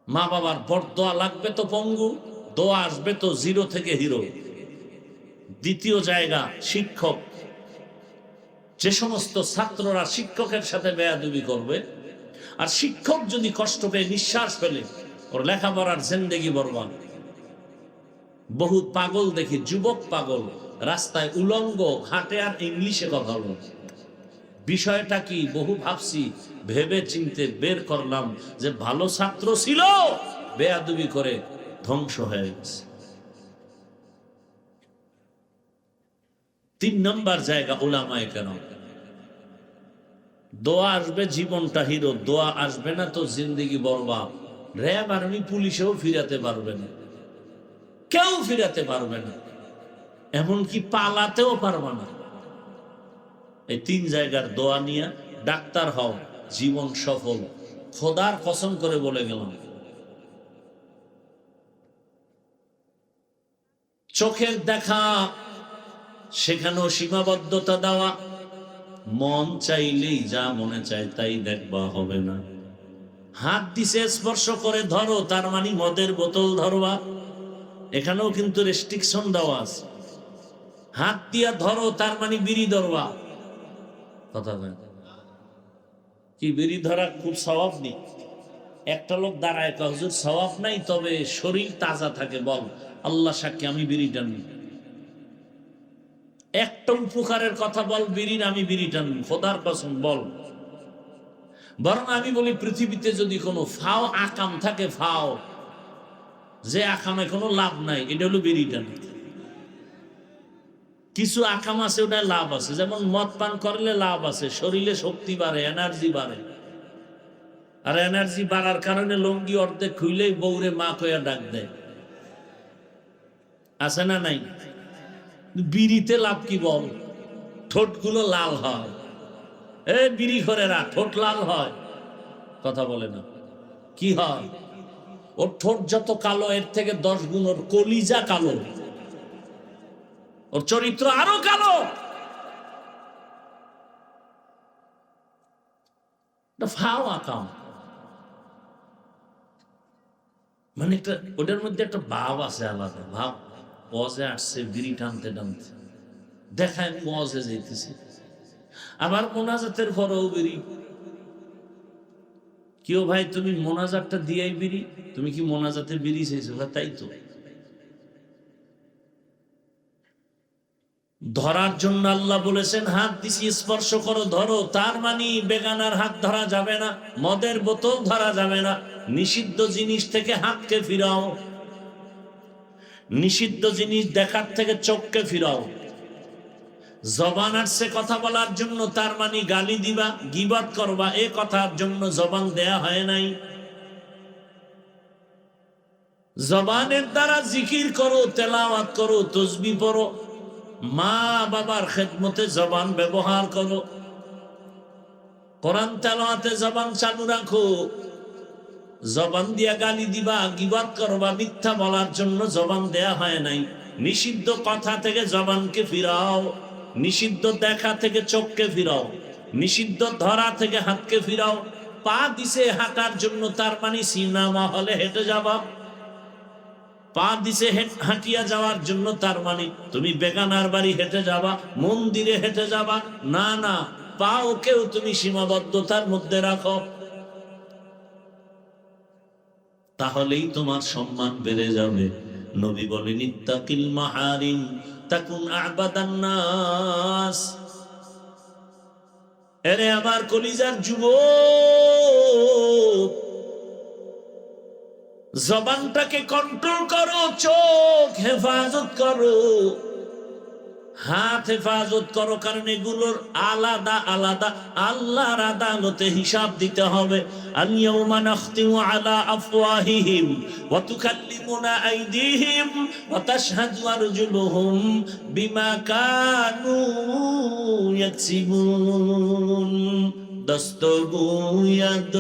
মা বাবার বরদোয়া লাগবে তো পঙ্গু, দোয়া আসবে তো 0 থেকে হিরো। 2য় জায়গা শিক্ষক। যে সমস্ত ছাত্ররা শিক্ষকের সাথে বেয়াদবি করবে, আর শিক্ষক যদি কষ্ট পেয়ে নিঃশ্বাস ফেলে, ওর লেখাপড়ার জিন্দেগি বরবাদ। বহু পাগল দেখি, যুবক পাগল, রাস্তায় উলঙ্গ হাঁটে আর ইংলিশে কথা বলে। বিষয়টা কি? বহু ভাবছি, ভেবে চিনতে বের করলাম যে ভালো ছাত্র ছিল, বেয়াদবি করে ধ্বংস হয়ে গেছে। 3 নম্বর জায়গা উলামায়ে কেরাম। দোয়া আসবে, জীবনটা হিরো। দোয়া আসবে না তো জিন্দেগি বরবাদ। র‍্যাব আর্মি পুলিশেও ফিরাতে পারবে না, কেউ ফিরাতে পারবে না, এমনকি পালাতেও পারবে না। এই 3 জায়গার দোয়া নিয়ে ডাক্তার হও, জীবন সফল। খোদার কসম করে বলে গেলাম। চোখের দেখা সেখানেও সীমাবদ্ধতা দেওয়া। মন চাইলেই যা মনে চায় তাই দেখবা, হবে না। হাত দিছে স্পর্শ করে ধরো, তার মানে মদের বোতল ধরবা, এখানেও কিন্তু রেস্ট্রিকশন দেওয়া আছে। হাত দিয়া ধরো তার মানে বিড়ি ধরবা, কথা বলেন কি? বিড়ি ধরা খুব সওয়াব নেই। একটা লোক দাঁড়ায় কয়, হুজুর সওয়াব নাই, তবে শরীর তাজা থাকে। বল, আল্লাহ সাক্ষী আমি বিড়ি টানি। একটা উপকারের কথা বল বিড়ির, আমি বিড়ি টানি, খোদার কসম বল। বরং আমি বলি, পৃথিবীতে যদি কোনো ফাও আকাম থাকে, ফাও যে আকামে কোনো লাভ নাই, এটা হলো বিড়ি টানি। কিছু আকাম আছে ওটা লাভ আছে, যেমন মদ পান করলে লাভ আছে, শরীরে শক্তি বাড়ে, এনার্জি বাড়ে। আর এনার্জি বাড়ার কারণে লঙ্গি অর্ধেক খুইলেই বউরে মা কইয়া ডাক দেয়, আছে না নাই? বিড়িতে লাভ কি বল? ঠোঁটগুলো লাল হয়। বিড়ি ঘরেরা ঠোঁট লাল হয়, কথা বলে না। কি হয়? ওর ঠোঁট যত কালো, এর থেকে 10 গুণ ওর কলিজা কালো, ওর চরিত্র আরো কালো। ফাও আকাম মানে একটা, ওটার মধ্যে একটা ভাব আছে, আলাদা ভাব। ওয়াজে আসছে বিড়ি টানতে টানতে, দেখায় আমি ওয়াজে যাইতেছি, আবার মোনাজাতের পরেও বিড়ি। কেউ ভাই তুমি মোনাজাতটা দিয়াই বিড়ি, তুমি কি মোনাজাতে বিড়ি চাইছো? তাই তো। ধরার জন্য আল্লাহ বলেছেন হাত দিছি স্পর্শ করো, ধরো, তার মানে বেগানার হাত ধরা যাবে না, মদের বোতল ধরা যাবে না। নিষিদ্ধ জিনিস থেকে হাতকে ফিরাও, নিষিদ্ধ জিনিস দেখার থেকে চোখকে ফিরাও। জবান আসছে কথা বলার জন্য, তার মানে গালি দিবা, গীবত করবা, এ কথার জন্য জবান দেয়া হয় নাই। জবানের দ্বারা জিকির করো, তেলাওয়াত করো, তসবিহ পড়ো, মা বাবার খেদমতে জবান ব্যবহার করো, কোরআন তেলাওয়াতে জবান চালু রাখো। জবান দিয়া গালি দিবা, গীবত করবা, মিথ্যা বলার জন্য জবান দেয়া হয় নাই। নিষিদ্ধ কথা থেকে জবানকে ফিরাও, নিষিদ্ধ দেখা থেকে চোখকে ফিরাও, নিষিদ্ধ ধরা থেকে হাতকে ফিরাও। পা দিছে হাঁটার জন্য, তার মানে সিনেমা হলে হেঁটে যাবা। পা দিছে হাঁটিয়া যাওয়ার জন্য, তার মানে তুমি বেগানার বাড়ি হেঁটে যাবা, মন্দিরে হেঁটে যাবা না। না, পা ওকেও তুমি সীমাবদ্ধতার মধ্যে রাখো, তাহলেই তোমার সম্মান বেড়ে যাবে। নবী বলেন, ইত্তাকিল মাহারিম তাকুন আবাদান নাস। এরে আমার কলিজার যুবক, জবানটাকে কন্ট্রোল করো, চোখ হেফাজত করো, হাত হেফাজত করো, কারণ এগুলোর আলাদা আলাদা আল্লাহর আদালতে হিসাব দিতে হবে। আল-ইয়াওমা নাখতিমু আলা আফওয়াহিহিম ওয়া তুকাল্লিমুনা আইদিহিম ওয়া তাশহাদু আরজুলুহুম বিমা কানু ইয়াকসিবুন। দস্তগুয়াদ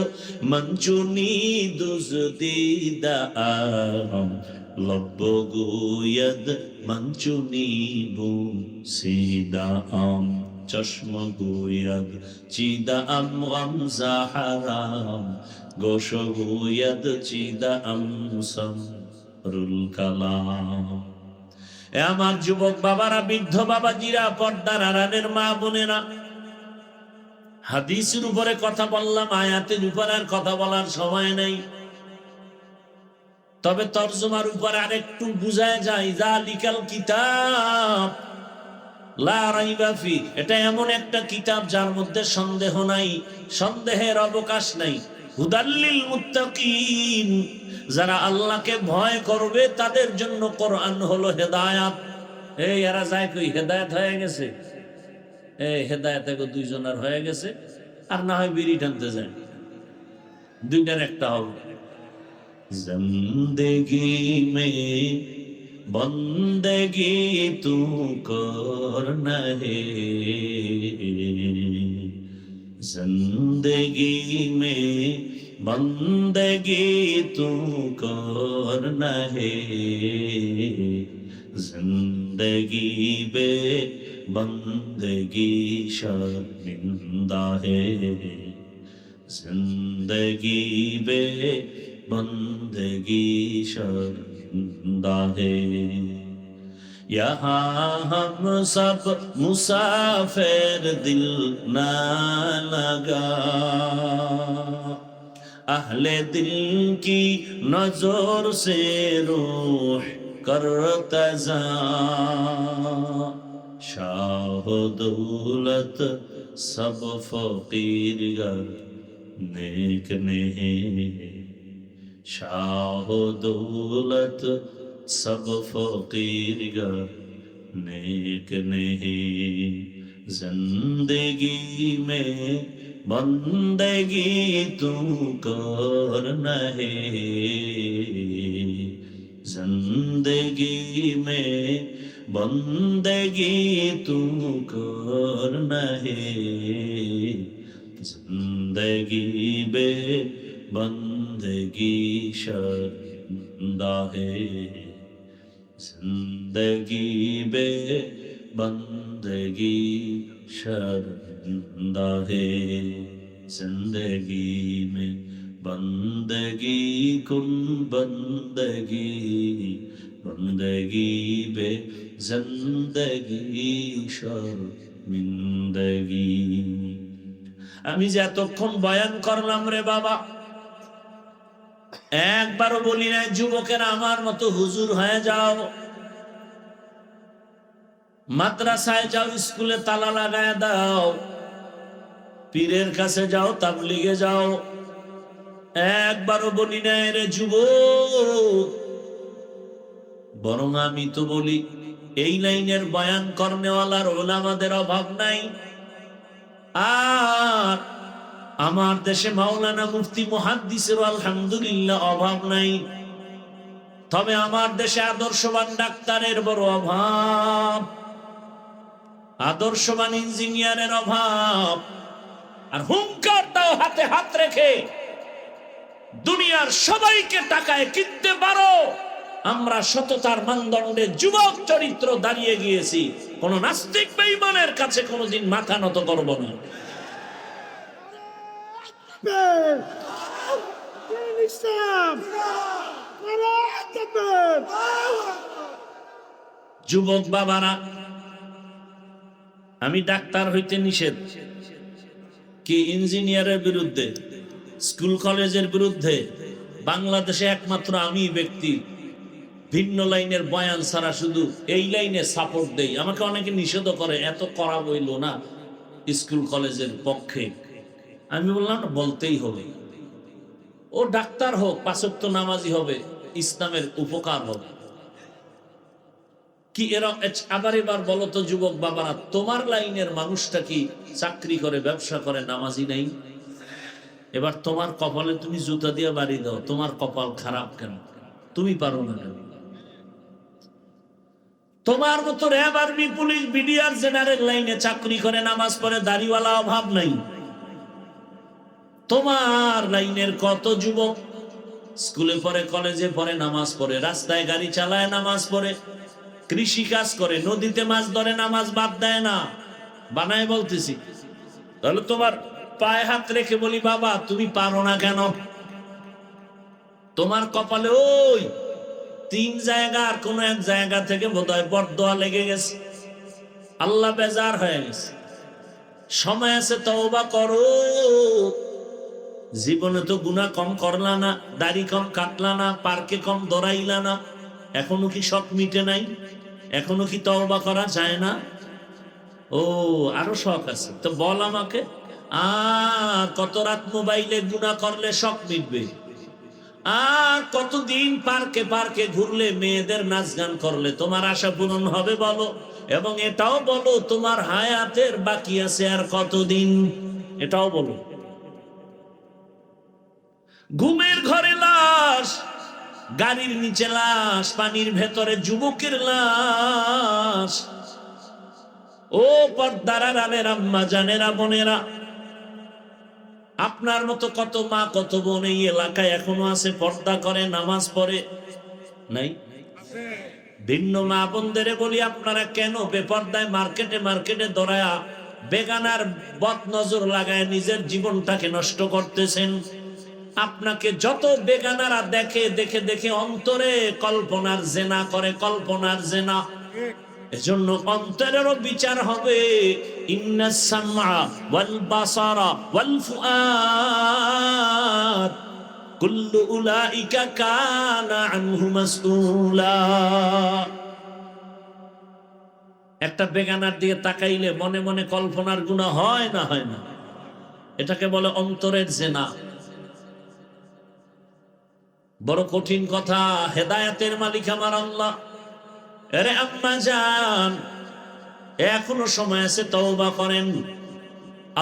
মঞ্চুনি দুজদিদা আম লব্বগুয়াদ মঞ্চুনি বুসিদা আম চশমগুয়াদ চিদা আম গামজা হারাম গোশগুয়াদ চিদা আম সামরুল কালাম। এ আমার যুবক বাবারা, বৃদ্ধ বাবাজিরা, পর্দার আড়ালের মা বোনেরা, হাদিসের উপরে কথা বললাম, আয়াতের উপরে আর কথা বলার সময় নেই। তবে তরজমার উপরে আরেকটু বুঝায় যায়, যালিকাল কিতাব লা রাইবা ফি, এটা এমন একটা কিতাব যার মধ্যে সন্দেহ নাই, সন্দেহের অবকাশ নাই। হুদাল্লিল মুত্তাকিন, যারা আল্লাহকে ভয় করবে তাদের জন্য কোরআন হলো হেদায়াত। এই এরা যায় কই, হেদায়াত হয়ে গেছে, হেদায়েত দুইজনের হয়ে গেছে, আর না হয় বিড়ি টানতে যায়, দুইটার একটা হবে। জিন্দেগি মে বন্দেগি তু করনা হে, জিন্দেগি মে বন্দেগি তু করনা হে, जिंदगी बे बंदगी शर्मिंदा है, जिंदगी बे बंदगी शर्मिंदा है। यहाँ हम सब मुसाफिर दिल न लगा, अहले दिल की नजर से रूह करतजा, शाह दौलत सब फकीर गर नेक नहीं, शाह दौलत सब फकीर गर नेक नहीं। जिंदगी में बंदगी तू कर नहीं, जिंदगी में बंदगी तू कर नहीं, जिंदगी बे बंदगी शर्मिंदा है, जिंदगी बे बंदगी शर्मिंदा है। जिंदगी में बंदगी कुन बंदगी, बंदगी बे जिंदगी शर्मिंदगी। আমি যে এতক্ষণ বয়ান করলাম রে বাবা, একবারও বলি না যুবকেরা আমার মতো হুজুর হয়ে যাও, মাদ্রাসায় যাও, স্কুলে তালা লাগায় দাও, পীরের কাছে যাও, তাবলিগে যাও। একবারও বলি না রে যুবক, বরং আমি তো বলি এই লাইনের বয়ান করনেওয়ালার ওলামাদের অভাব নাই। আর আমার দেশে মাওলানা মুফতি মুহাদ্দিসের আলহামদুলিল্লাহ অভাব নাই, তবে আমার দেশে আদর্শবান ডাক্তারের বড় অভাব, আদর্শবান ইঞ্জিনিয়ারের অভাব। আর হুঙ্কার দাও হাতে হাত রেখে, দুনিয়ার সবাইকে টাকায় কিনতে পারো, আমরা সততার মানদণ্ডে যুবক চরিত্র দাঁড়িয়ে গিয়েছি, কোন নাস্তিক বেঈমানের কাছে কোনোদিন মাথা নত করব না। যুবক বাবারা, আমি ডাক্তার হইতে নিষেধ কি ইঞ্জিনিয়ারের বিরুদ্ধে, স্কুল কলেজের বিরুদ্ধে বাংলাদেশে একমাত্র আমি ব্যক্তি ভিন্ন লাইনের বয়ান ছাড়া শুধু এই লাইনে সাপোর্ট দেই। আমাকে অনেকে নিষেধ করে, এত করা বইল না স্কুল কলেজের পক্ষে। আমি বললাম বলতেই হবে, ও ডাক্তার হোক, পাঁচ ওয়াক্ত নামাজি হবে, ইসলামের উপকার হবে কি। এরা আবার এবার বলো তো যুবক বাবারা, তোমার লাইনের মানুষটা কি চাকরি করে, ব্যবসা করে, নামাজি নাই? এবার তোমার কপালে তুমি জুতা দিয়ে বাড়ি দাও, তোমার কপাল খারাপ কেন? তুমি পারো না কেন? তোমার মতো RAB, army, police, BDR, general লাইনে চাকরি করে, নামাজ পড়ে, দাড়িওয়ালা অভাব নাই। তোমার লাইনের কত যুবক স্কুলে পড়ে, কলেজে পড়ে, নামাজ পড়ে, রাস্তায় গাড়ি চালায়, নামাজ পড়ে, কৃষি কাজ করে, নদীতে মাছ ধরে, নামাজ বাদ দেয় না। বানায় বলতেছি। তাহলে তোমার পায়ে হাত রেখে বলি, বাবা তুমি পারো না কেন? তোমার কপালে ওই তিন জায়গার কোন এক জায়গা থেকে বোধহয় বরদোয়া লেগে গেছে, আল্লাহ বেজার হয়ে গেছে। সময় আছে, তওবা করো। জীবনে তো গুনাহ কম করলা না, দাড়ি কম কাটলা না, পার্কে কম দৌড়াইলা না, এখনো কি শখ মিটে নাই? এখনো কি তওবা করা যায় না? ও আরো শখ আছে তো বল আমাকে। আর কত রাত মোবাইলে গুনাহ করলে শখ মিটবে? আর কতদিন পার্কে পার্কে ঘুরলে, মেয়েদের নাচ গান করলে তোমার আশা পূরণ হবে বলো? এবং এটাও বলো তোমার হায়াতের বাকি আছে আর কতদিন, এটাও বলো। ঘুমের ঘরে লাশ, গাড়ির নিচে লাশ, পানির ভেতরে যুবকের লাশ। ও পর্দার আড়ালের আম্মা জানেরা, বোনেরা, আপনার মতো কত মা কত বোন এই এলাকায় এখনো আছে, পর্দা করে, নামাজ পড়ে নাই? ভিন্ন মা বোনদের বলি, আপনারা কেন বেপরদায় মার্কেটে মার্কেটে দৌড়ায়া বেগানার বদ নজর লাগায় নিজের জীবনটাকে নষ্ট করতেছেন? আপনাকে যত বেগানারা দেখে দেখে দেখে অন্তরে কল্পনার জেনা করে, কল্পনার জেনা। এজন্য অন্তরেরও বিচার হবে। ইন্নাস সামআ ওয়াল বাসারা ওয়াল ফুআদ কুল্লু উলাইকা কানা আনহু মাসউলা। একটা বেগানার দিকে তাকাইলে মনে মনে কল্পনার গুনাহ হয় না? হয় না? এটাকে বলে অন্তরের জেনা। বড় কঠিন কথা। হেদায়েতের মালিক আমার আল্লাহ। আরে আম্মা জান, এখনো সময় আছে, তওবা করেন।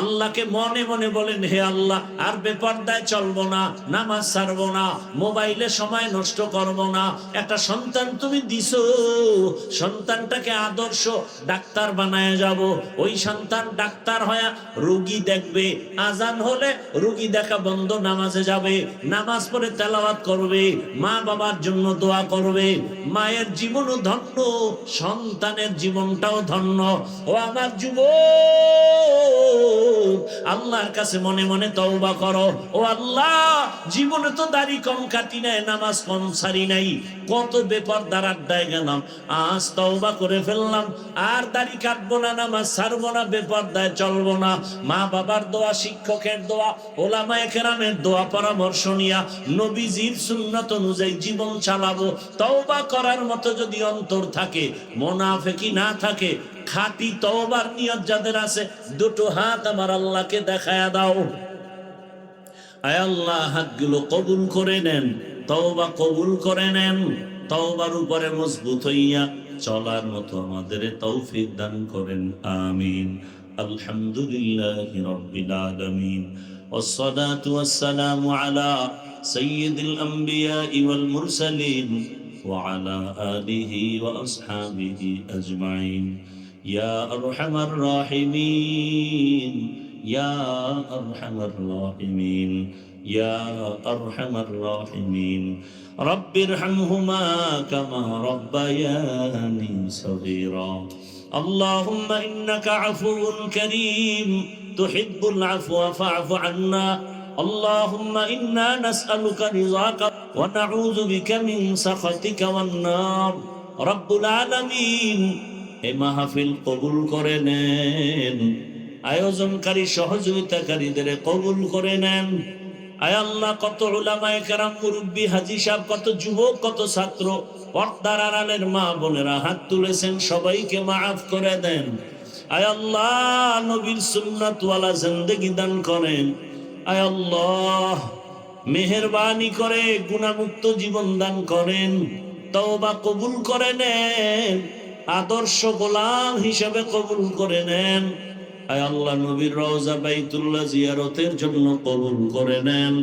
আল্লাহকে মনে মনে বলেন, হে আল্লাহ, আর বেপরদায় চলবো না, নামাজ ছাড়বো না, মোবাইলে সময় নষ্ট করবো না। একটা সন্তান তুমি দিছো, সন্তানটাকে আদর্শ ডাক্তার বানায় যাব। ওই সন্তান ডাক্তার হয়ে রোগী দেখবে, আজান হলে রোগী দেখা বন্ধ, নামাজে যাবে, নামাজ পড়ে তেলাওয়াত করবে, মা বাবার জন্য দোয়া করবে। মায়ের জীবনও ধন্য, সন্তানের জীবনটাও ধন্য। ও আমার যুবক, আল্লাহর কাছে মনে মনে তওবা করো। ও আল্লাহ, জীবনে তো দাড়ি কম কাটি নাই, নামাজ কম ছাড়ি নাই, কত বেপরদার আড্ডায় গেলাম, আজ তওবা করে ফেললাম, আর দাড়ি কাটবো না, নামাজ ছাড়বো না, বেপরদায় চলবো না। মা বাবার দোয়া, শিক্ষকের দোয়া, ওলামায়ে কেরামের দোয়া পরামর্শ নিয়া নবীজির সুন্নাত অনুযায়ী জীবন চালাবো। তওবা করার মতো যদি অন্তর থাকে, মুনাফিকি না থাকে, খাঁটি তওবার নিয়ত যাদের আছে, দুটো হাত আমার আল্লাহকে দেখায়া দাও। আয় আল্লাহ, হাতগুলো কবুল করে নেন, তওবা কবুল করে নেন। তওবার উপরে মজবুত হইয়া চলার মতো আমাদের তৌফিক দান করেন, আমিন। আলহামদুলিল্লাহি রাব্বিল আলামিন, ওয়াসসালাতু ওয়াসসালামু আলা সাইয়্যিদিল আমবিয়াই ওয়াল মুরসালিন ওয়া আলা আলিহি ওয়া আসহাবিহি আজমাইন। ইয়া আরহামার রাহিমিন, ইয়া আরহামার রাহিমিন, ইয়া আরহামার রাহিমিন। রব্বিরহামহুমা কামা রাব্বায়ানি সগীরা। আল্লাহুম্মা ইন্নাকা আফুউন কারীম তুহিব্বুল আফওয়া ফা'ফু আন্না। আল্লাহুম্মা ইন্না নাসআলুকা রিযাকা ওয়া নাউযু বিকা মিন সাখাতিকা ওয়ান নার। রব্বুল আলামিন, এই মাহফিল কবুল করে নেন, আয়োজনকারী সহযোগিতাকারীদের কবুল করে নেন। আয় আল্লাহ, কত উলামায়ে কেরাম, মুরব্বী, হাজী সাহেব, কত যুবক, কত ছাত্র, পর্দার আড়ালের মা বোনেরা হাত তুলেছেন, সবাইকে মাফ করে দেন। আয় আল্লাহ, নবীর সুন্নাতওয়ালা জিন্দেগি দান করেন। আয় আল্লাহ, মেহেরবানি করে গুনাহমুক্ত জীবন দান করেন। তওবা কবুল করে নেন, আদর্শ গোলাম হিসেবে কবুল করে নেন। আয় আল্লাহ, নবীর রওজা বাইতুল্লাহ জিয়ারতের জন্য কবুল করে নেন।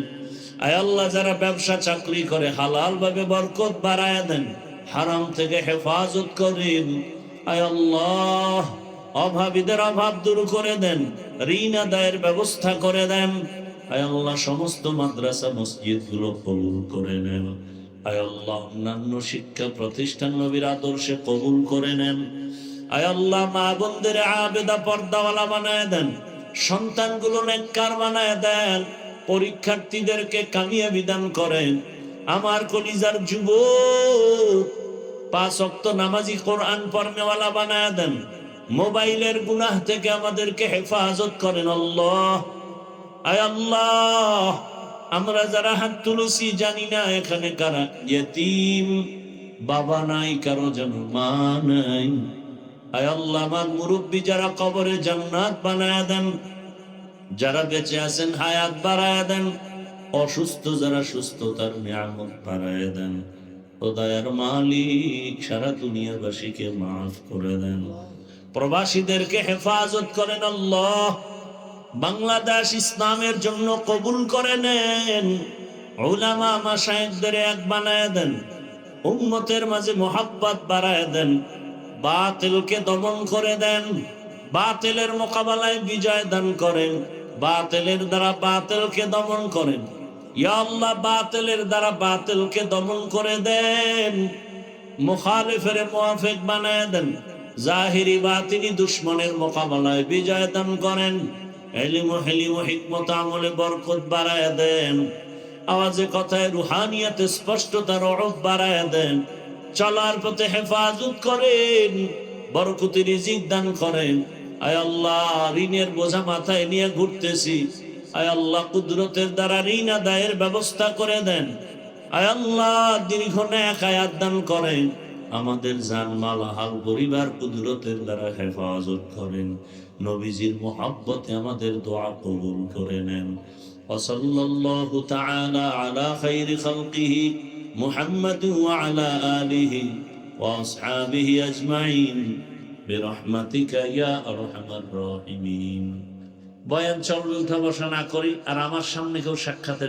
আয় আল্লাহ, যারা ব্যবসা চাকরি করে হালাল ভাবে বরকত বাড়ায় দেন, হারাম থেকে হেফাজত করেন। আয় আল্লাহ, অভাবীদের অভাব দূর করে দেন, ঋণ আদায়ের ব্যবস্থা করে দেন। আয় আল্লাহ, সমস্ত মাদ্রাসা মসজিদ গুলো কবুল করে নেন। আয় আল্লাহ, অন্যান্য শিক্ষা প্রতিষ্ঠান নবীর আদর্শে কবুল করে নেন। আয় আল্লাহ, মা বোনদের আবেদা পর্দাওয়ালা বানায় দেন, সন্তানগুলো নেককার বানায় দেন, পরীক্ষার্থীদেরকে কামিয়াবি দান করেন। আমার কলিজার যুবক, 5 ওয়াক্ত নামাজি, কোরআন পড়নেওয়ালা বানায় দেন। মোবাইলের গুনাহ থেকে আমাদেরকে হেফাজত করেন আল্লাহ। আয় আল্লাহ, আমরা যারা হাত তুলছি জানি না এখানে কারা ইয়েতিম, বাবা নাই, কারো যেন মা নাই। আয় আল্লাহ, আমার মুরব্বী যারা কবরে জান্নাত বানায় দেন, যারা বেঁচে আছেন হায়াত বাড়ায় দেন, অসুস্থ যারা সুস্থতার নিয়ামত বাড়ায় দেন। ও দয়ার মালিক, সারা দুনিয়াবাসীকে মাফ করে দেন, প্রবাসীদেরকে হেফাজত করেন আল্লাহ। বাংলাদেশ ইসলামের জন্য কবুল করে নেন। উলামা মাশায়েখদের এক বানায় দেন, উম্মতের মাঝে মোহাব্বত বাড়ায় দেন, বাতিলকে দমন করে দেন, বাতিলের মোকাবেলায় বিজয় দান করেন, বাতিলের দ্বারা বাতিলকে দমন করেন। ইয়া আল্লাহ, বাতিলের দ্বারা বাতিলকে দমন করে দেন। মুখালিফের মুওয়াফিক বানায় দেন, জাহিরি বাতিনি দুশ্মনের মোকাবেলায় বিজয় দান করেন, ইলম হিলিম হিকমত আমলে বরকত বাড়ায় দেন, আওয়াজে কথায় রুহানিয়াতে স্পষ্টতা রূপ বাড়ায় দেন, চলার পথে হেফাজত করেন, বরকতি রিজিক দান করেন। আয় আল্লাহ, ঋণের বোঝা মাথায় নিয়ে ঘুরতেছি, আয় আল্লাহ কুদরতের দ্বারা ঋণ আদায়ের ব্যবস্থা করে দেন। আয় আল্লাহ দীর্ঘ নেক হায়াত দান করেন, আমাদের জানমাল হাল পরিবার কুদরতের দ্বারা হেফাজত করেন, নবীজির মুহাব্বতে আমাদের দোয়া কবুল করে নেন। ওয়াসাল্লাল্লাহু তাআলা আলা খাইরি খালকিহি মুহাম্মাদ ওয়া আলা আলিহি ওয়া আসহাবিহি আজমাইন বিরহমাতিকা ইয়া আরহামার রাহিমিন। বয়ান চলবে, উঠা বসা না করি, আর আমার সামনে কেউ সাক্ষাতের